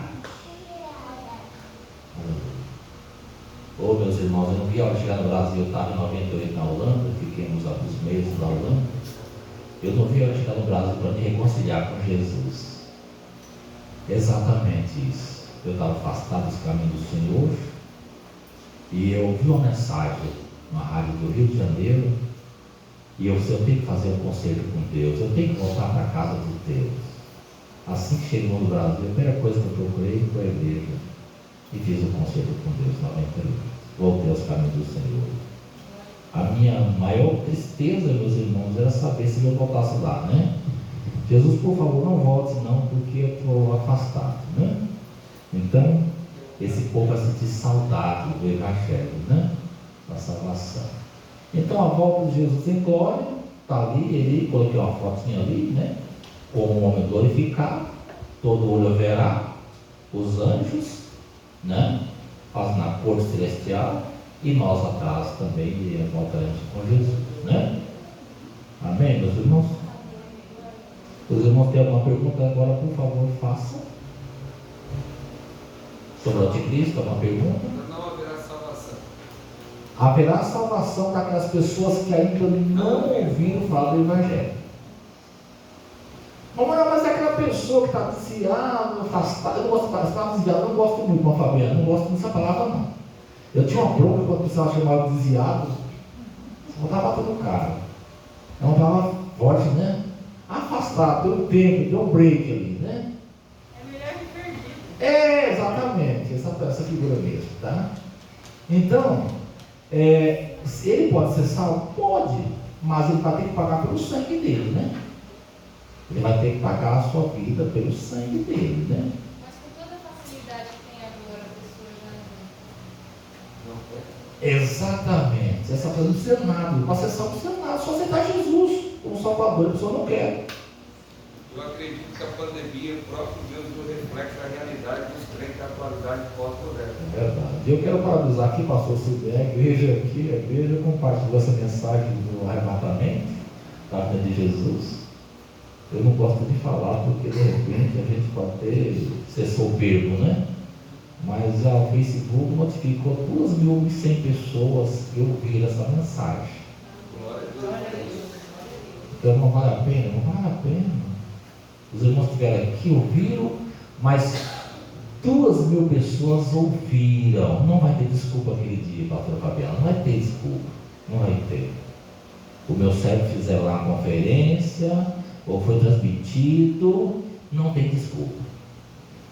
Meus irmãos, eu não vi a hora de chegar no Brasil. Eu estava em 98 na Holanda, fiquemos alguns meses na Holanda. Eu não vi a hora de chegar no Brasil para me reconciliar com Jesus. Exatamente isso. Eu estava afastado dos caminhos do Senhor e eu vi uma mensagem na rádio do Rio de Janeiro e eu tenho que fazer um concerto com Deus, eu tenho que voltar para a casa de Deus. Assim que chegou no Brasil, a primeira coisa que eu procurei foi a igreja e fiz um concerto com Deus na 98. Voltei aos caminhos do Senhor. A minha maior tristeza, meus irmãos, era saber se eu voltasse lá, né? Jesus, por favor, não volte não, porque eu estou afastado, né? Então, esse povo vai sentir saudade do Evangelho, né? Da salvação. Então, a volta de Jesus em glória, está ali, ele, coloquei uma fotinha ali, né? Como um homem glorificado, todo olho verá, os anjos, né? Fazendo a corte celestial, e nós atrás também voltaremos com Jesus, né? Amém, meus irmãos? Os irmãos têm alguma pergunta agora, por favor, façam. Sobre o anticristo, alguma pergunta?
Não haverá salvação.
Haverá salvação daquelas pessoas que ainda não ouviram falar do Evangelho. Mas é aquela pessoa que está desviada, afastada. Eu não gosto de desviada, não gosto muito, Fabiana, não gosto dessa palavra não. Eu tinha uma bronca quando precisava chamar o desviado, eu estava batendo o cara. É uma palavra forte, né? Afastado, deu um tempo, deu um break ali, né?
É melhor que perdido.
É, exatamente, essa figura mesmo, tá? Então, ele pode ser salvo? Pode, mas ele vai ter que pagar pelo sangue dele, né? Ele vai ter que pagar a sua vida pelo sangue dele, né?
Mas com toda a facilidade que tem agora, a pessoa já não.
Não foi?
Exatamente, essa coisa não precisa nada, não precisa ser salvo, não precisa nada, só aceitar Jesus como Salvador, a pessoa não quer.
Eu acredito que a pandemia, o próprio Deus nos reflete a realidade dos crentes da atualidade pós-moderna.
É verdade. Eu quero parabenizar aqui, pastor Silvio, a igreja compartilhou essa mensagem do arrebatamento da vida de Jesus. Eu não gosto de falar porque de repente a gente pode ser soberbo, né? Mas o Facebook notificou 2.100 pessoas que ouviram essa mensagem.
Glória a Deus.
Então não vale a pena? Não vale a pena. Os irmãos que estiveram aqui ouviram, mas 2.000 pessoas ouviram. Não vai ter desculpa aquele dia, pastor Fabiano. Não vai ter desculpa. Não vai ter. O meu cérebro fizer lá uma conferência, ou foi transmitido, não tem desculpa.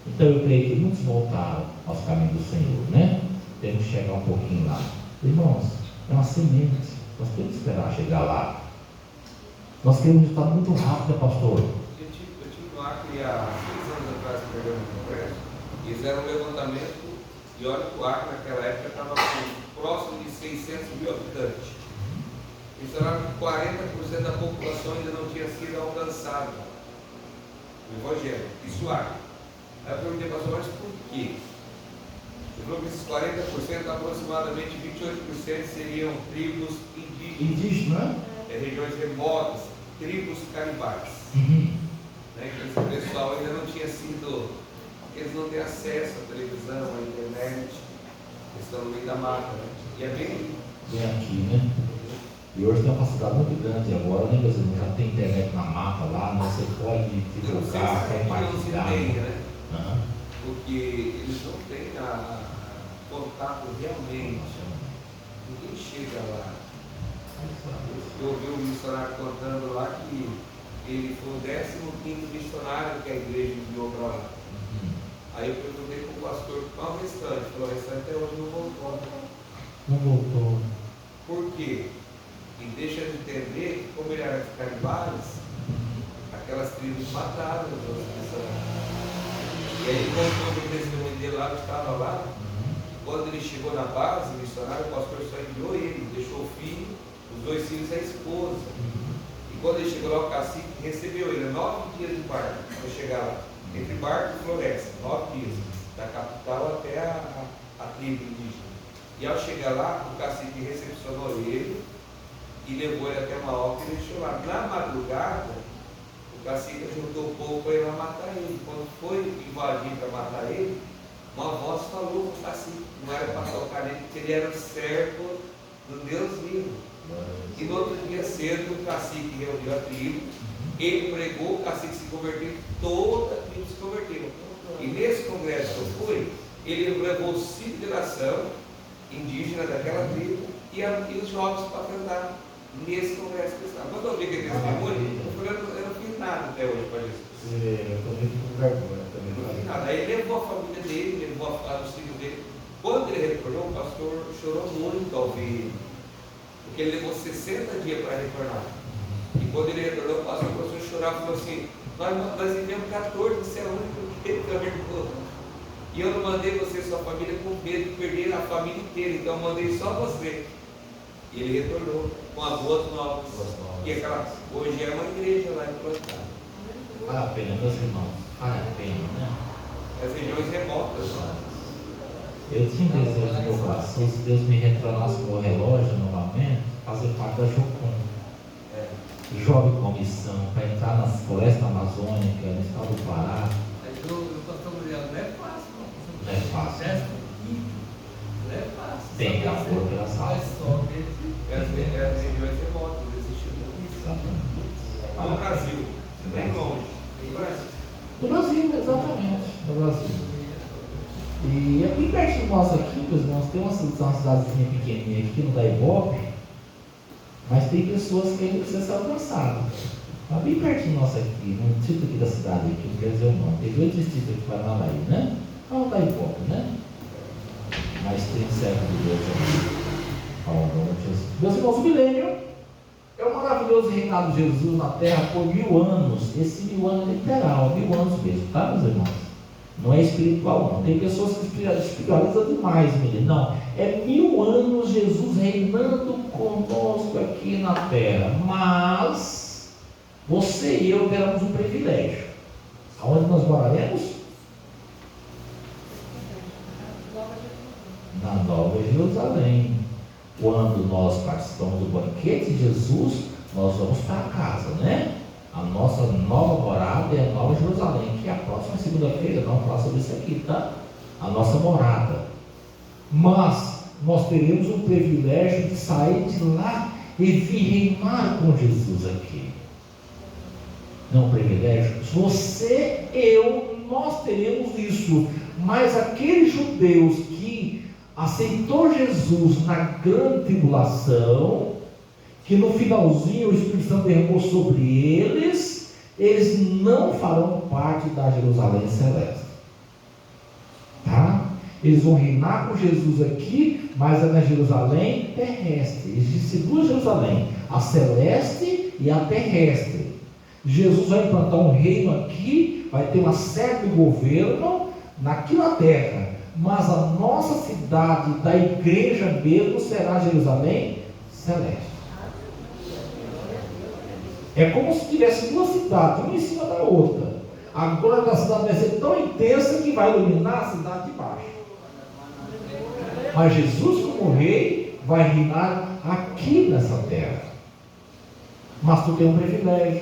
Então eu creio que muitos voltaram aos caminhos do Senhor, né? Temos que chegar um pouquinho lá. Irmãos, é uma semente. Nós temos que esperar chegar lá. Nós queremos um resultado muito rápido, né, pastor?
Eu tive no Acre há 6 anos atrás, pregando no congresso, e fizeram um levantamento, e olha que o Acre naquela época estava próximo de 600 mil habitantes. Eles falaram que 40% da população ainda não tinha sido alcançada no Evangelho. Isso o Acre. Aí eu perguntei, pastor, mas por quê? Ele falou que esses 40%, aproximadamente 28% seriam tribos indígenas.
Indígena,
Regiões remotas, tribos canibais.
né?
Né? Que esse pessoal ainda não tinha sido, eles não têm acesso à televisão, à internet, eles estão no meio da mata, né? E é bem
Vem aqui, né? E hoje tem uma facilidade muito grande agora, né, meus irmãos? Já tem internet na mata lá, né? Você pode se
eu não sei
trocar,
se
compartilhar.
tem, né?
Aham.
Porque eles não têm contato realmente, ninguém chega lá. Eu ouvi um missionário contando lá que ele foi o 15º missionário que a igreja enviou para lá. Aí eu perguntei para o pastor qual o restante. Ele falou, o restante até hoje não voltou.
Não voltou.
Por quê? E deixa de entender que como ele era de canibais, aquelas tribos mataram os outros missionários. E aí ele contou que o testemunho dele lá, que estava lá, quando ele chegou na base, o missionário, o pastor só enviou ele, deixou o filho, os 2 filhos e a esposa. E quando ele chegou lá, o cacique recebeu ele 9 dias de barco para chegar lá. Entre barco e floresta, 9 dias, da capital até a tribo indígena. E ao chegar lá, o cacique recepcionou ele e levou ele até uma alta e deixou lá. Na madrugada, o cacique juntou o povo para ir lá matar ele. Quando foi invadir para matar ele, uma voz falou com o cacique, não era para tocar nele, porque ele era o servo do Deus vivo. E no outro dia cedo, o cacique reuniu a tribo, ele pregou, o cacique se converteu, toda a tribo se converteu. E nesse congresso que eu fui, ele levou 5 gerações indígenas daquela tribo e os jovens para cantar nesse congresso cristão. Quando eu vi aquele testemunho, eu não fiz nada até hoje para Jesus.
Eu também fico com vergonha.
Não fiz nada. Aí ele levou a família dele, levou os filhos dele. Quando ele retornou, o pastor chorou muito ao ver ele. Porque ele levou 60 dias para retornar. E quando ele retornou, o pastor começou a chorar e falou assim, nós vivemos 14, você é o único que retornou. E eu não mandei você e sua família com medo de perder a família inteira, então eu mandei só você. E ele retornou com as boas novas. E aquela, hoje é uma igreja lá em Plantado.
Vale a pena, meus irmãos. Vale a pena, né?
As regiões remotas.
Eu tinha um desejo no meu coração, se Deus me retornasse com o relógio novamente, fazer parte da Jocum. Jovem comissão, para entrar nas florestas amazônicas, no estado do Pará.
O pastor Muriel não é fácil, não.
Não é fácil.
Não é fácil.
Tem amor pelas almas.
As regiões remotas, existe muito.
Exatamente.
No Brasil, bem longe. No Brasil.
No Brasil, exatamente. No Brasil. E aqui perto de nós aqui, meus irmãos, tem uma cidadezinha pequenininha aqui que não dá ibope, mas tem pessoas que ainda precisam ser alcançadas. Mas bem perto de nós aqui, no distrito aqui da cidade, aqui, não quer dizer o nome, tem 2 distritos aqui para Paranaí, né? Não dá ibope, né? Mas tem servo de Deus aqui. Meus irmãos, o milênio é o maravilhoso reinado de Jesus na terra por 1000 anos. Esse 1000 anos é literal, 1000 anos mesmo, tá, meus irmãos? Não é espiritual, não. Tem pessoas que espiritualizam demais, menino. Não, é 1000 anos Jesus reinando conosco aqui na terra. Mas você e eu teremos um privilégio. Aonde nós moraremos? Na Nova Jerusalém. Quando nós participamos do banquete de Jesus, nós vamos para casa, né? A nossa nova morada é a Nova Jerusalém, que é a próxima segunda-feira, vamos falar sobre isso aqui, tá? A nossa morada. Mas nós teremos o privilégio de sair de lá e vir reinar com Jesus aqui. Não é um privilégio? Você, eu, nós teremos isso. Mas aqueles judeus que aceitou Jesus na grande tribulação, que no finalzinho o Espírito Santo derramou sobre eles, eles não farão parte da Jerusalém celeste, tá? Eles vão reinar com Jesus aqui, mas é na Jerusalém terrestre. Existe 2 Jerusalém, a celeste e a terrestre. Jesus vai implantar um reino aqui, vai ter uma série de governo aqui na terra, mas a nossa cidade da igreja mesmo será Jerusalém celeste. É como se tivesse 2 cidades, uma em cima da outra. A glória da cidade vai ser tão intensa que vai iluminar a cidade de baixo. Mas Jesus, como rei, vai reinar aqui nessa terra. Mas tu tem um privilégio.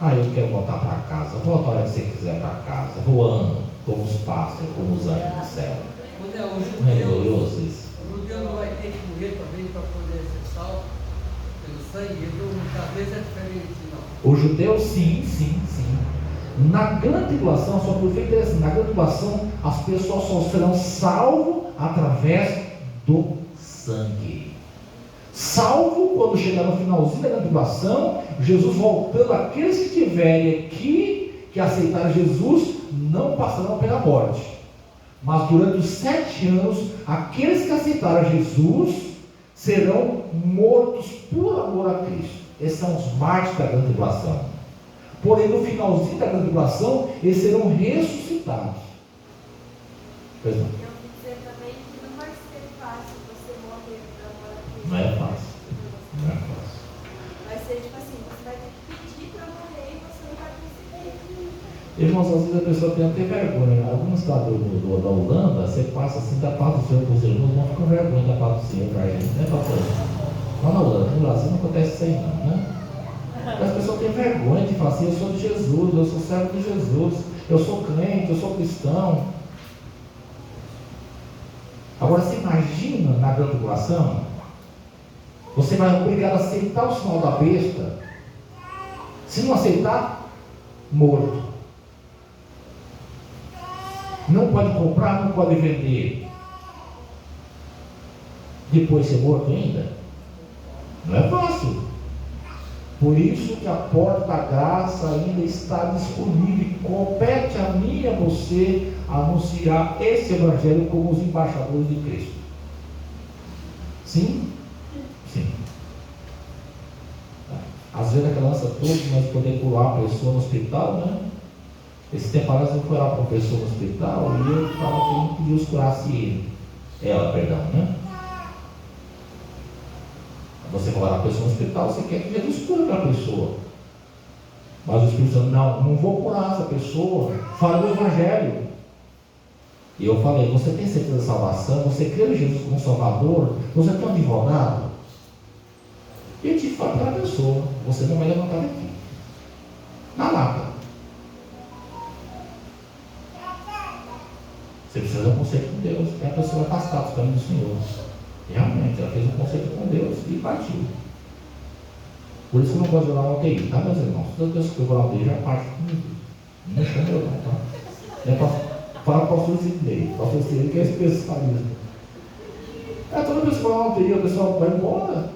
Eu quero voltar para casa. Volta a hora que você quiser para casa, voando, como os pássaros, como os anjos do céu. Não é glorioso isso?
O judeu não vai ter que morrer também para poder ser salvo pelo sangue. Talvez é diferente, não.
O judeu, sim. Na grande tribulação, só por feito assim, na grande tribulação, as pessoas só serão salvas através do sangue. Salvo quando chegar no finalzinho da grande tribulação, Jesus voltando, aqueles que estiverem aqui, que aceitaram Jesus, não passarão pela morte. Mas durante os 7 anos, aqueles que aceitaram Jesus serão mortos por amor a Cristo. Esses são os mártires da grande tribulação. Porém, no finalzinho da grande tribulação, eles serão ressuscitados. Pois não.
Eu ouvi dizer também que não vai ser fácil você morrer para amor a Cristo.
Não é fácil. Não é fácil.
Vai ser tipo assim, você vai ter que pedir para morrer e você não vai conseguir.
Irmãos, às vezes a pessoa tem até vergonha. Alguns estados da Holanda, você passa assim, dá paz do Senhor para os irmãos, não fica com vergonha da paz do Senhor para a gente, né, pastor? Lá na Holanda, no Brasil não acontece isso aí não, né? As pessoas têm vergonha de falar assim, eu sou de Jesus, eu sou servo de Jesus, eu sou crente, eu sou cristão. Agora você imagina na grande tribulação, você vai obrigado a aceitar o sinal da besta. Se não aceitar, morto. Não pode comprar, não pode vender. Depois ser morto ainda? Não é fácil. Por isso que a porta da graça ainda está disponível. Compete a mim e a você anunciar esse evangelho como os embaixadores de Cristo. Sim? Sim. Às vezes aquela lança toda, nós podemos pular a pessoa no hospital, né? Esse tempo atrás eu fui lá para uma pessoa no hospital e eu estava que Deus curasse ele. Ela, perdão, né? Você vai lá para a pessoa no hospital, você quer que Jesus cure aquela pessoa. Mas o Espírito Santo, não vou curar essa pessoa, fala do Evangelho. E eu falei, você tem certeza da salvação? Você crê em Jesus como Salvador? Você tem um advogado? E eu te falo para a pessoa, você não vai levantar daqui. Na lata. Você precisa de um conceito com Deus. E a pessoa vai afastar dos caminhos do Senhor. Realmente, ela fez um conceito com Deus e partiu. Por isso que eu não gosto de orar na UTI, tá, meus irmãos? Toda vez que eu vou na UTI, já parte comigo. Não chama eu não, tá? Fala para o pastor Sidney. O pastor Sidney que é especialista. Toda vez que fala uma teoria, o pessoal vai embora.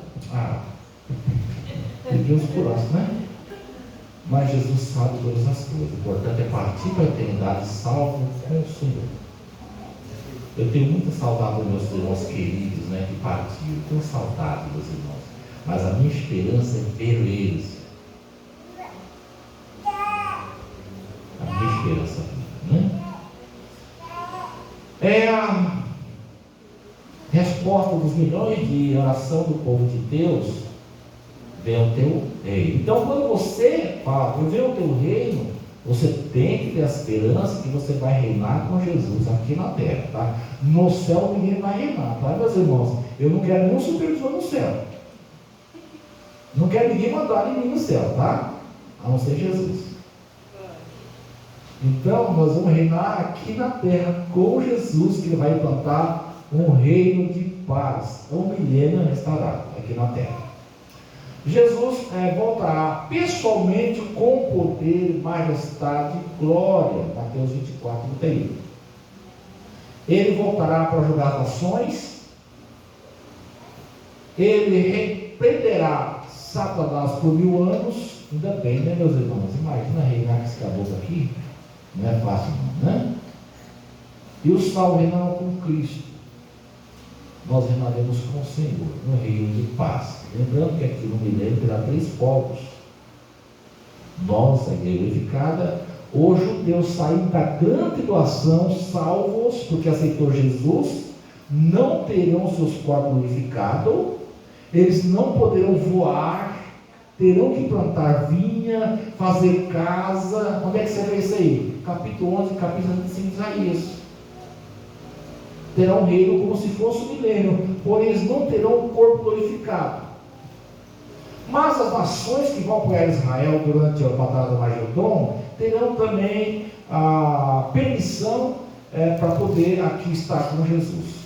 Deus curasse, né? Mas Jesus sabe todas as coisas. O importante é partir para a eternidade salvo com o Senhor. Eu tenho muita saudade dos meus irmãos queridos, né, que partiram. Tenho saudade dos irmãos. Mas a minha esperança é ver eles. A minha esperança, né? É a resposta dos milhões de oração do povo de Deus. Venha o teu reino. Então, quando você fala, venha o teu reino, você tem que ter a esperança que você vai reinar com Jesus aqui na terra, tá? No céu ninguém vai reinar, tá, meus irmãos? Eu não quero nenhum supervisor no céu. Não quero ninguém mandar em mim no céu, tá? A não ser Jesus. Então, nós vamos reinar aqui na terra com Jesus, que vai implantar um reino de paz, um milênio restaurado aqui na terra. Jesus voltará pessoalmente com poder, majestade e glória. Mateus 24, 31. Ele voltará para julgar as nações. Ele repreenderá Satanás por 1000 anos. Ainda bem, né, meus irmãos? Imagina reinar com esse caboclo aqui. Não é fácil não, né? E os salvos reinarão com Cristo. Nós reinaremos com o Senhor no reino de paz. Lembrando que aqui no milênio terá 3 povos. Nós, a igreja unificada, os judeus saindo da grande tribulação, salvos, porque aceitou Jesus, não terão seus corpos glorificados, eles não poderão voar, terão que plantar vinha, fazer casa. Onde é que você vê isso aí? Capítulo 11, capítulo 25 de Isaías. Terá um reino como se fosse um milênio, porém eles não terão um corpo glorificado. Mas as nações que vão apoiar Israel durante a batalha do Magedon terão também a permissão para poder aqui estar com Jesus.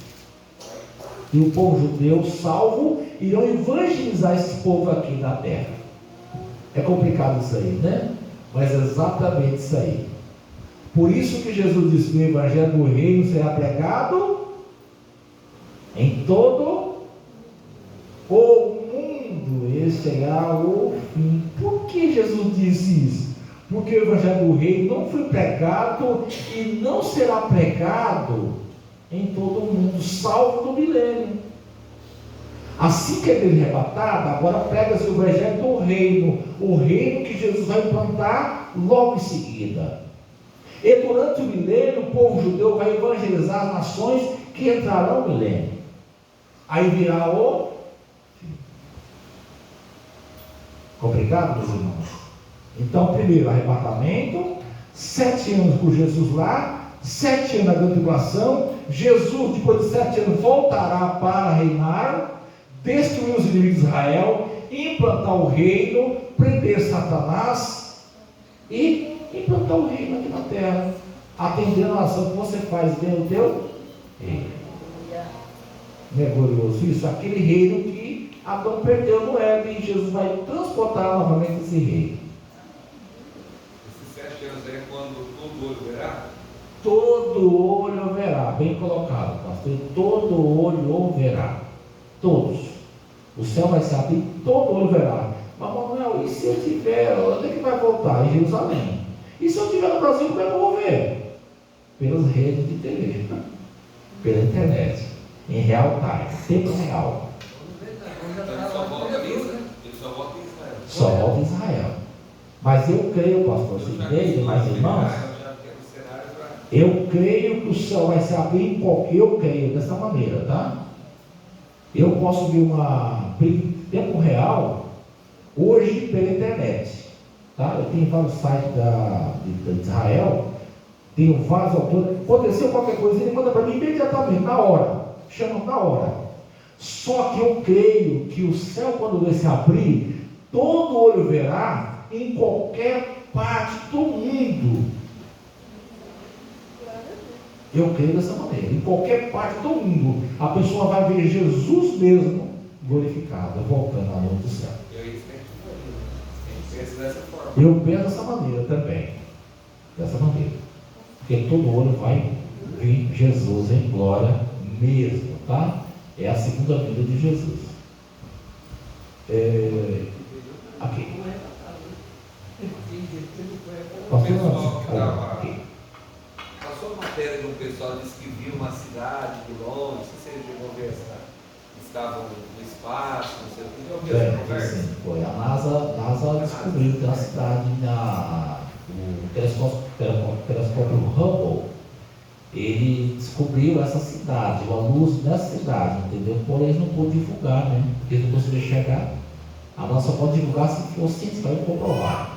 E o povo judeu salvo irão evangelizar esse povo aqui na terra. É complicado isso aí, né? Mas é exatamente isso aí. Por isso que Jesus disse que o evangelho do reino será pregado em todo o mundo. Esse será o fim. Por que Jesus disse isso? Porque o evangelho do reino não foi pregado e não será pregado em todo o mundo, salvo no milênio. Assim que ele é arrebatado, agora prega-se o evangelho do reino, o reino que Jesus vai implantar logo em seguida. E durante o milênio, o povo judeu vai evangelizar as nações que entrarão no milênio. Aí virá o fim. Complicado, meus irmãos? Então, primeiro, arrebatamento, 7 anos com Jesus lá, 7 anos na grande tribulação. Jesus, depois de 7 anos, voltará para reinar, destruir os inimigos de Israel, implantar o reino, prender Satanás e implantar o reino aqui na terra, atendendo a ação que você faz dentro do teu reino. Não é glorioso isso? Aquele reino que Adão perdeu no Éden, e Jesus vai transportar novamente esse reino.
Esses 7 anos aí é quando todo olho verá?
Todo olho verá, bem colocado, pastor. Todo olho verá. Todos. O céu vai se abrir, todo olho verá. Mas, Manuel, e se eu tiver, onde é que vai voltar? Em Jerusalém. E se eu estiver no Brasil, como é que eu vou ver? Pelas redes de TV, pela internet, em real time, tempo real.
Ele só volta em Israel.
Só volta em Israel. Mas eu creio, pastor Sidney, mais irmãos, eu creio que o céu vai se abrir em qualquer. Eu creio dessa maneira, tá? Eu posso ver tempo real hoje pela internet. Tá? Eu tenho vários sites de Israel, tenho vários autores. Aconteceu qualquer coisa, ele manda para mim imediatamente, na hora. Chama na hora. Só que eu creio que o céu, quando vai se abrir, todo olho verá em qualquer parte do mundo. Eu creio dessa maneira. Em qualquer parte do mundo, a pessoa vai ver Jesus mesmo glorificado, voltando à luz do céu.
Pensa dessa forma.
Eu penso dessa maneira também. Dessa maneira. Porque todo olho vai ver Jesus em glória mesmo, tá? É a segunda vinda de Jesus. Aqui.
O pessoal que estava. Passou a matéria de um pessoal que disse que viu uma cidade de longe, não sei se você chegou a ver essa. Estavam no espaço, não sei o que. Já ouviu essa conversa?
Sim, foi. A NASA descobriu que a cidade, o telescópio Hubble, ele descobriu essa cidade, a luz dessa cidade, entendeu? Porém, eles não pôde divulgar, né? Porque eles não conseguiram chegar. A NASA só pode divulgar se for científico comprovado.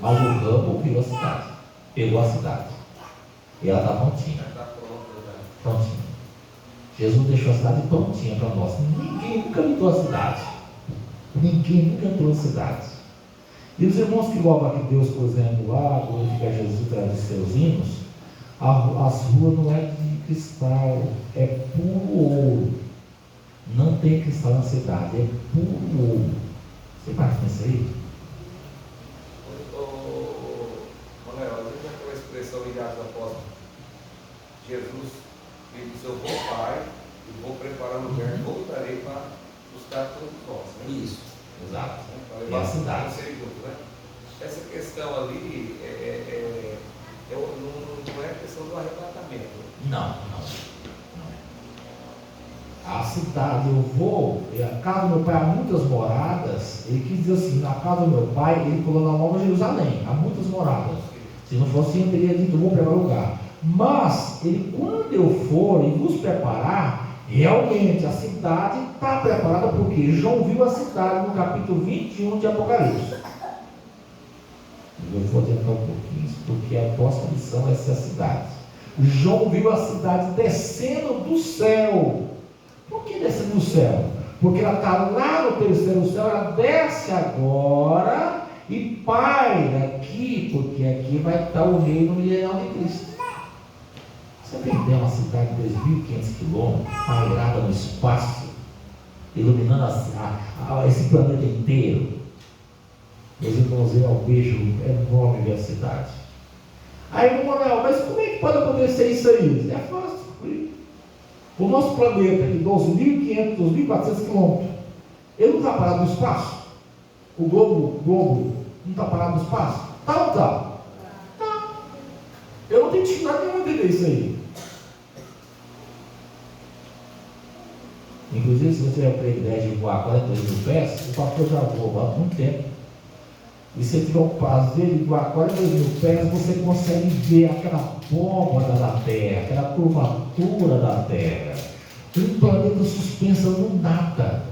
Mas o Hubble viu a cidade, pegou a cidade. E ela está prontinha.
Está pronta já.
Prontinha. Jesus deixou a cidade prontinha para nós. Ninguém nunca entrou a cidade. Ninguém nunca entrou a cidade. E os irmãos que louvam aqui Deus, por exemplo, lá, glorifica Jesus através de seus hinos, as ruas não é de cristal, é puro ouro. Não tem cristal na cidade, é puro ouro. Você bate nisso aí?
Manuel, às vezes aquela expressão em Atos Apóstolos, Jesus ele disse: eu vou, Pai, e vou preparar um lugar, voltarei para buscar todos nós. Né?
Isso, exato.
Para
É
levar
a cidade.
vocês juntos, né? Essa questão ali não é questão do arrebatamento.
Não. A cidade, a casa do meu pai há muitas moradas. Ele quis dizer assim: na casa do meu pai, ele falou na Nova Jerusalém, há muitas moradas. Se não fosse, eu teria dito: vou preparar lugar. Mas, quando eu for e vos preparar, realmente a cidade está preparada, porque João viu a cidade no capítulo 21 de Apocalipse. Eu vou adiantar um pouquinho, porque a nossa missão é ser a cidade. João viu a cidade descendo do céu. Por que descendo do céu? Porque ela está lá no terceiro céu, ela desce agora e paira aqui, porque aqui vai estar o reino milenial de Cristo. Você entendeu uma cidade de 2.500 quilômetros, pairada no espaço, iluminando esse planeta inteiro? Meus irmãos, é um beijo enorme ver a cidade. Aí, Manuel, mas como é que pode acontecer isso aí? É fácil. O nosso planeta, de 12.500, 2.400 quilômetros, ele não está parado no espaço? O globo não está parado no espaço? Tá ou não está? Tá. Eu não tenho dificuldade nenhuma de entender isso aí. Inclusive, se você tiver o privilégio de voar 42 mil pés, o pastor já voou há muito tempo. E se você tiver o prazer de voar 42 mil pés, você consegue ver aquela abóbada da Terra, aquela curvatura da Terra. Um planeta suspenso no nada.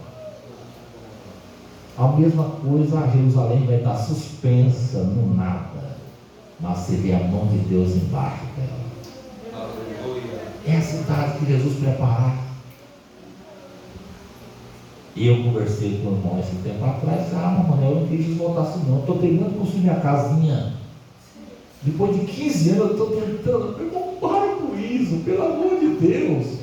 A mesma coisa, a Jerusalém vai estar suspensa no nada. Mas você vê a mão de Deus embaixo dela. É a cidade que Jesus preparou. E eu conversei com o irmão esse tempo atrás: Manuel, eu não quis voltar assim não, eu estou tentando construir minha casinha. Depois de 15 anos eu estou tentando. Irmão, para com isso, pelo amor de Deus.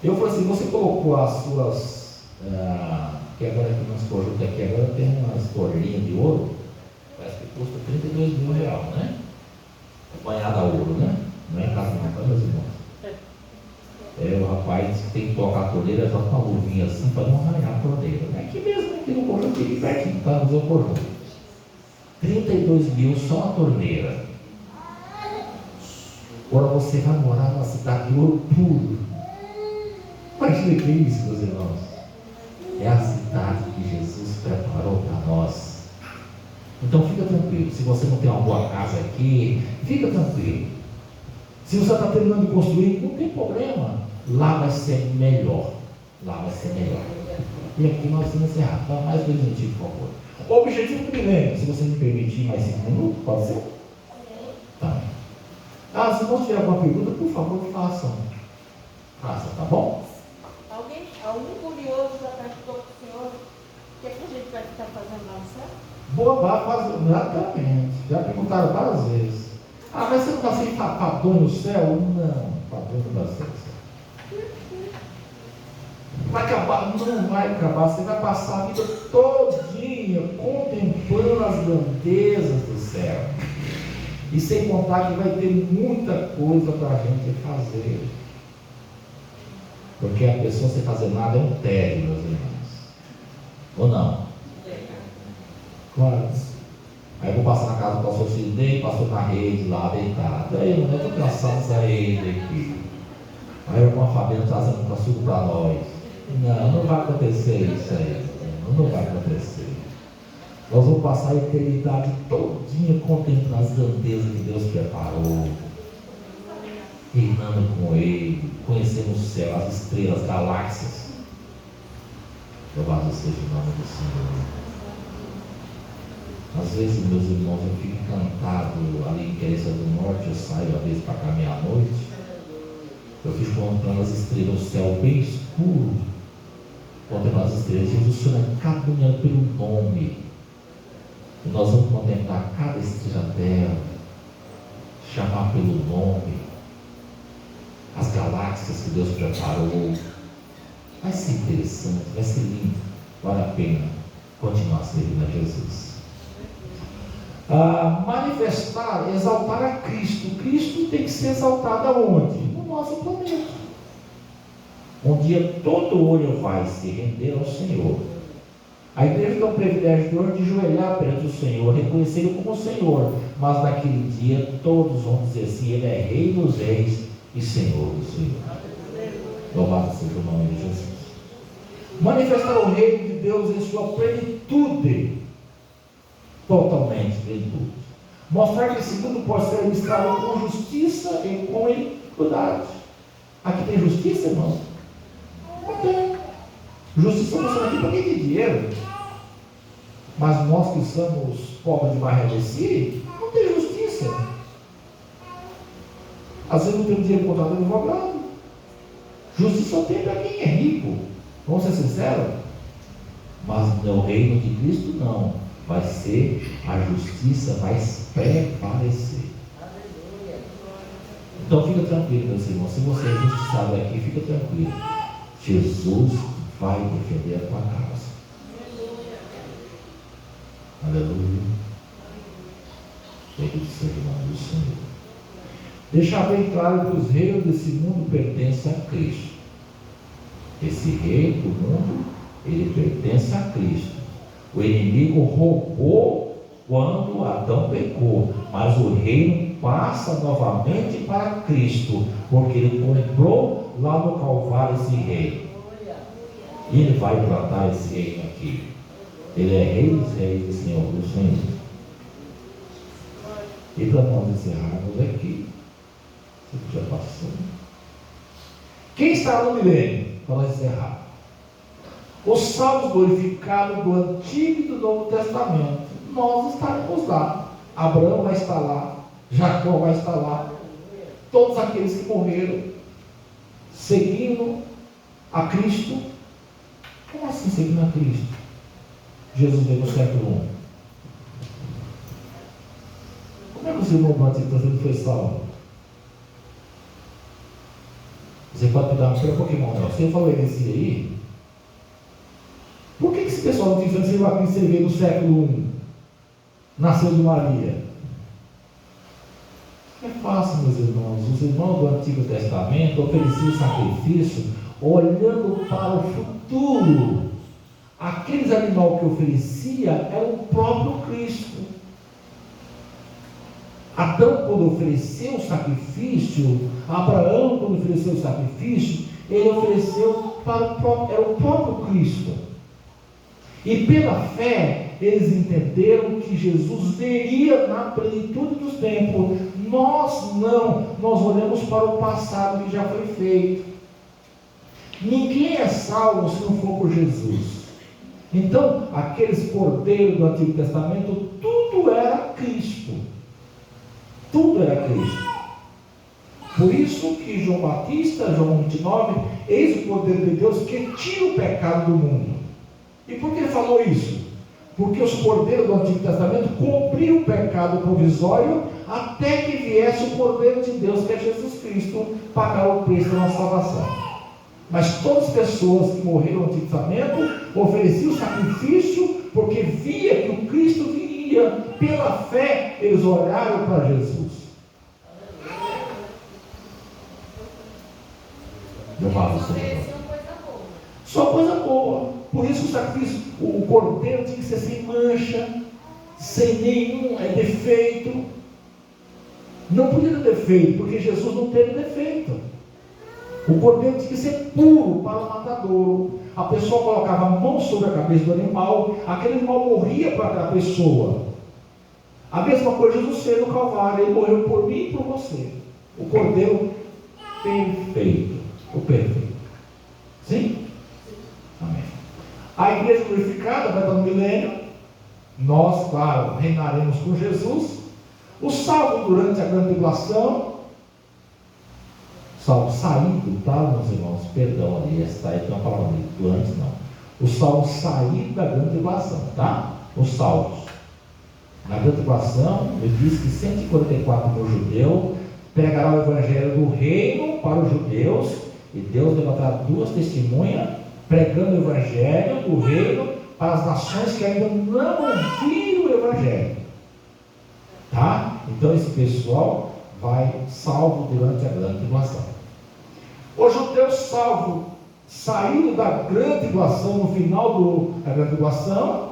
Eu falei assim: você colocou as suas, que agora que nós conjuntos aqui, agora tem umas cordinhas de ouro, parece que custa R$32 mil, né? Banhada a ouro, né? Não é casa não, tá, meus irmãos? O rapaz tem que colocar a torneira só com uma luvinha assim para não arranhar a torneira. É aqui mesmo, aqui no conjunto, aqui pertinho, tá? No meu conjunto. 32 mil só a torneira. Agora você vai morar numa cidade de ouro puro. Imagina que é isso, meus irmãos. É a cidade que Jesus preparou para nós. Então fica tranquilo. Se você não tem uma boa casa aqui, fica tranquilo. Se você está terminando de construir, não tem problema. Lá vai ser melhor. Lá vai ser melhor. E aqui nós vamos encerrar. Então, mais 2 minutinhos, por favor. O objetivo do milênio, se você me permitir mais 5 minutos, pode ser? Tá. Se não tiver alguma pergunta, por favor, façam. Faça, tá bom?
Algum curioso já perguntou para o senhor o que é que a gente vai estar fazendo lá no céu?
Boa, vai fazer, exatamente. Já perguntaram várias vezes. Mas você não está sem padrão no céu? Não, padrão não vai ser no céu. Vai acabar? Não vai acabar. Você vai passar a vida todinha contemplando as grandezas do céu. E sem contar que vai ter muita coisa para a gente fazer. Porque a pessoa sem fazer nada é um tédio, meus irmãos. Ou não? Claro. Aí eu vou passar na casa do pastor Sidney, passou na rede lá, deitado. Aí eu estou cansado de sair daqui. Aí a irmã Fabiana está trazendo um açúcar para nós. Não vai acontecer isso aí. Não vai acontecer. Nós vamos passar a eternidade todinha contemplando as grandezas que Deus preparou, reinando com Ele, conhecendo o céu, as estrelas, galáxias. Louvado seja o nome do Senhor. Às vezes, meus irmãos, eu fico encantado ali em Querência do Norte. Eu saio às vezes para caminhar à noite. Eu fico contemplando as estrelas, o céu bem escuro, contemplando as estrelas. Jesus, o Senhor é caminhando pelo nome. E nós vamos contemplar cada estrela dela, chamar pelo nome, as galáxias que Deus preparou. Vai ser interessante, vai ser lindo, vale a pena continuar servindo a Jesus. Manifestar, exaltar a Cristo. Cristo tem que ser exaltado aonde? No nosso planeta. Um dia todo olho vai se render ao Senhor. A igreja tem o privilégio de ajoelhar perante o Senhor, reconhecer Ele como Senhor, mas naquele dia todos vão dizer assim: Ele é Rei dos Reis e Senhor dos Senhores. Louvado seja o nome de Jesus. Manifestar o reino de Deus em sua plenitude, totalmente plenitude. Mostrar que esse mundo pode ser administrado com justiça e com equidade. Aqui tem justiça, irmão? Não tem. Justiça funciona aqui para quem tem dinheiro. Mas nós que somos pobres de Barreireci, não tem justiça. Às vezes não tem dinheiro para contratar advogado. Justiça só tem para quem é rico. Vamos ser sinceros? Mas no reino de Cristo não. Vai ser, a justiça vai prevalecer. Então fica tranquilo, meus irmãos. Se você é justiçado aqui, fica tranquilo. Jesus vai defender a tua causa. Aleluia. Bendito seja o nome do Senhor. Deixar bem claro que os reinos desse mundo pertencem a Cristo. Esse rei do mundo, ele pertence a Cristo. O inimigo roubou quando Adão pecou, mas o reino passa novamente para Cristo, porque ele comprou lá no Calvário esse reino. E ele vai tratar esse reino aqui. Ele é Rei dos Reis e Senhor dos Senhores. E para nós encerrarmos aqui, você já passou. Quem está no milênio? Para nós encerrar. Os salvos glorificados do Antigo e do Novo Testamento. Nós estaremos lá. Abraão vai estar lá. Jacó vai estar lá. Todos aqueles que morreram seguindo a Cristo. Como assim seguindo a Cristo? Jesus veio no século I. Como é que os irmãos do Antigo Testamento foi salvo? Você pode me dar um pouquinho, não? Você falou esse aí. Por que esse pessoal não tinha sido a Cristo veio no século I? Nasceu de Maria. É fácil, meus irmãos. Os irmãos do Antigo Testamento ofereciam sacrifício olhando para o futuro. Aqueles animais que oferecia eram o próprio Cristo. Adão, quando ofereceu o sacrifício, Abraão, quando ofereceu o sacrifício, ele ofereceu para era o próprio Cristo. E pela fé, eles entenderam que Jesus viria na plenitude dos tempos. Nós não, nós olhamos para o passado que já foi feito. Ninguém é salvo se não for por Jesus. Então, aqueles cordeiros do Antigo Testamento, tudo era Cristo. Tudo era Cristo. Por isso que João Batista, João 29, eis o poder de Deus que tira o pecado do mundo. E por que ele falou isso? Porque os cordeiros do Antigo Testamento cumpriram o pecado provisório até que viesse o Cordeiro de Deus, que é Jesus Cristo, pagar o preço da nossa salvação. Mas todas as pessoas que morreram no Antigo Testamento ofereciam sacrifício porque via que o Cristo viria pela fé, eles olharam para Jesus. Louvado seja Deus. Só coisa boa. Por isso o sacrifício, o cordeiro tinha que ser sem mancha, sem nenhum defeito. Não podia ter defeito, porque Jesus não teve defeito. O cordeiro tinha que ser puro para o matadouro. A pessoa colocava a mão sobre a cabeça do animal, aquele animal morria para aquela pessoa. A mesma coisa Jesus fez no Calvário, ele morreu por mim e por você. O cordeiro perfeito. O perfeito. Sim? Amém. A igreja glorificada vai estar no milênio. Nós, claro, reinaremos com Jesus. O salvo durante a grande tribulação. Salvo saído, tá, meus irmãos? Perdão ali, essa aí tem uma palavra durante, não. O salvo saído da grande tribulação, tá? Os salvos. Na grande tribulação, ele diz que 144 mil judeus pregará o evangelho do reino para os judeus, e Deus levantará 2 testemunhas pregando o evangelho do reino para as nações que ainda não ouviram o evangelho. Tá? Então esse pessoal vai salvo durante a grande tribulação. Os judeus salvos saindo da grande tribulação, no final da grande tribulação,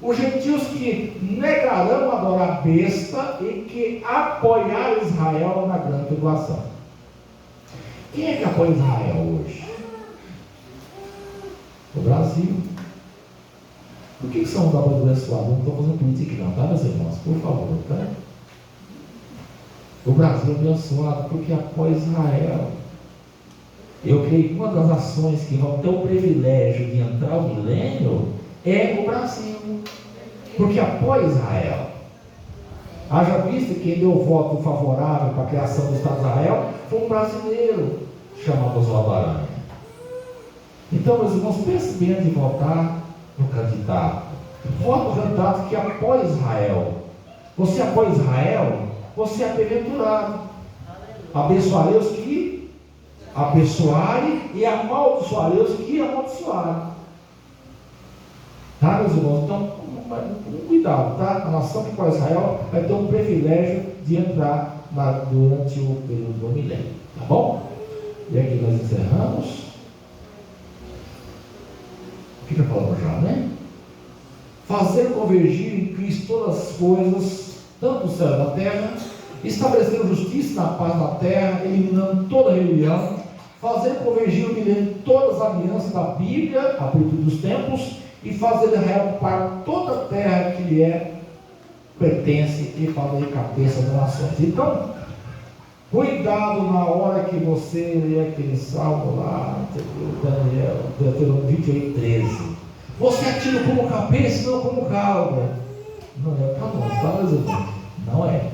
os gentios que negarão adorar a besta e que apoiaram Israel na grande tribulação. Quem é que apoia Israel hoje? O Brasil. Por que são os abençoados? Não estou fazendo política aqui não, tá, meus irmãos? Por favor, tá? O Brasil é abençoado porque apoia Israel. Eu creio que uma das nações que vão ter o privilégio de entrar no milênio é o Brasil, porque apoia Israel. Haja vista que quem deu voto favorável para a criação do Estado de Israel foi um brasileiro chamado Oswaldo Aranha. Então, meus irmãos, pense bem de votar no candidato. Vote no candidato que apoia Israel. Você apoia Israel, você é bem-aventurado. Abençoarei os que abençoarem e amaldiçoarei os que amaldiçoarem. Tá, meus irmãos? Então, cuidado, tá? A nação que apoia Israel vai ter um privilégio de entrar durante o período do milênio. Tá bom? E aqui nós encerramos. Fica a palavra já, né? Fazer convergir em Cristo todas as coisas, tanto o céu e a terra, estabelecendo justiça na paz na terra, eliminando toda rebelião, fazer convergir o milênio todas as alianças da Bíblia, a partir dos tempos, e fazer Israel ocupar toda a terra que lhe pertence e fazer cabeça das nações. Então, cuidado na hora que você lê aquele salmo lá, Daniel, Deuteronômio 28:13. Você atira como cabeça, não como cauda. Não é para nós, tá, meus irmãos? Não é.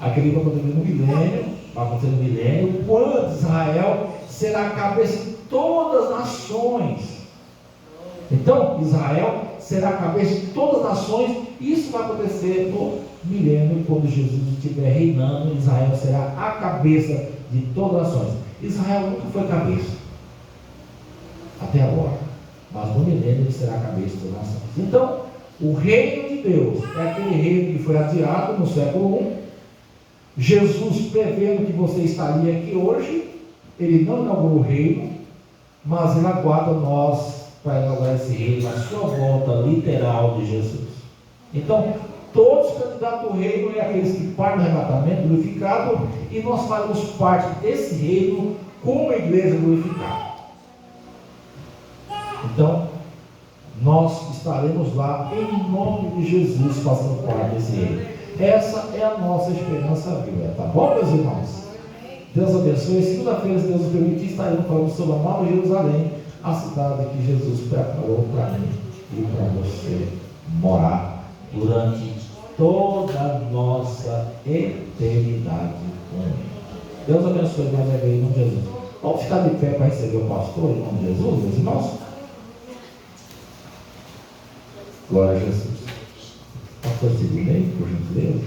Aquele vai acontecer no milênio, vai acontecer no milênio, quando Israel será a cabeça de todas as nações. Então, Israel será a cabeça de todas as nações. Isso vai acontecer no milênio, quando Jesus estiver reinando. Israel será a cabeça de todas as nações. Israel nunca foi cabeça até agora, mas no milênio ele será a cabeça de todas as nações. Então, o reino de Deus é aquele reino que foi adiado no século I. Jesus, prevendo que você estaria aqui hoje, ele não inaugurou o reino, mas ele aguarda nós para inaugurar esse reino, a sua volta literal de Jesus. Então, todos os candidatos ao reino é aqueles que partem do arrebatamento glorificado, e nós fazemos parte desse reino como igreja glorificada. Então, nós estaremos lá em nome de Jesus, fazendo parte desse reino. Essa é a nossa esperança viva, tá bom, meus irmãos? Deus abençoe. Segunda-feira, se Deus nos permitir, estaremos falando sobre a Nova Jerusalém, a cidade que Jesus preparou para mim e para você morar durante toda a nossa eternidade com Ele. Deus abençoe mais uma vez em nome de Jesus. Vamos ficar de pé para receber o pastor em nome de Jesus, meus irmãos? Glória a Jesus. Pastor, se bem, por gentileza.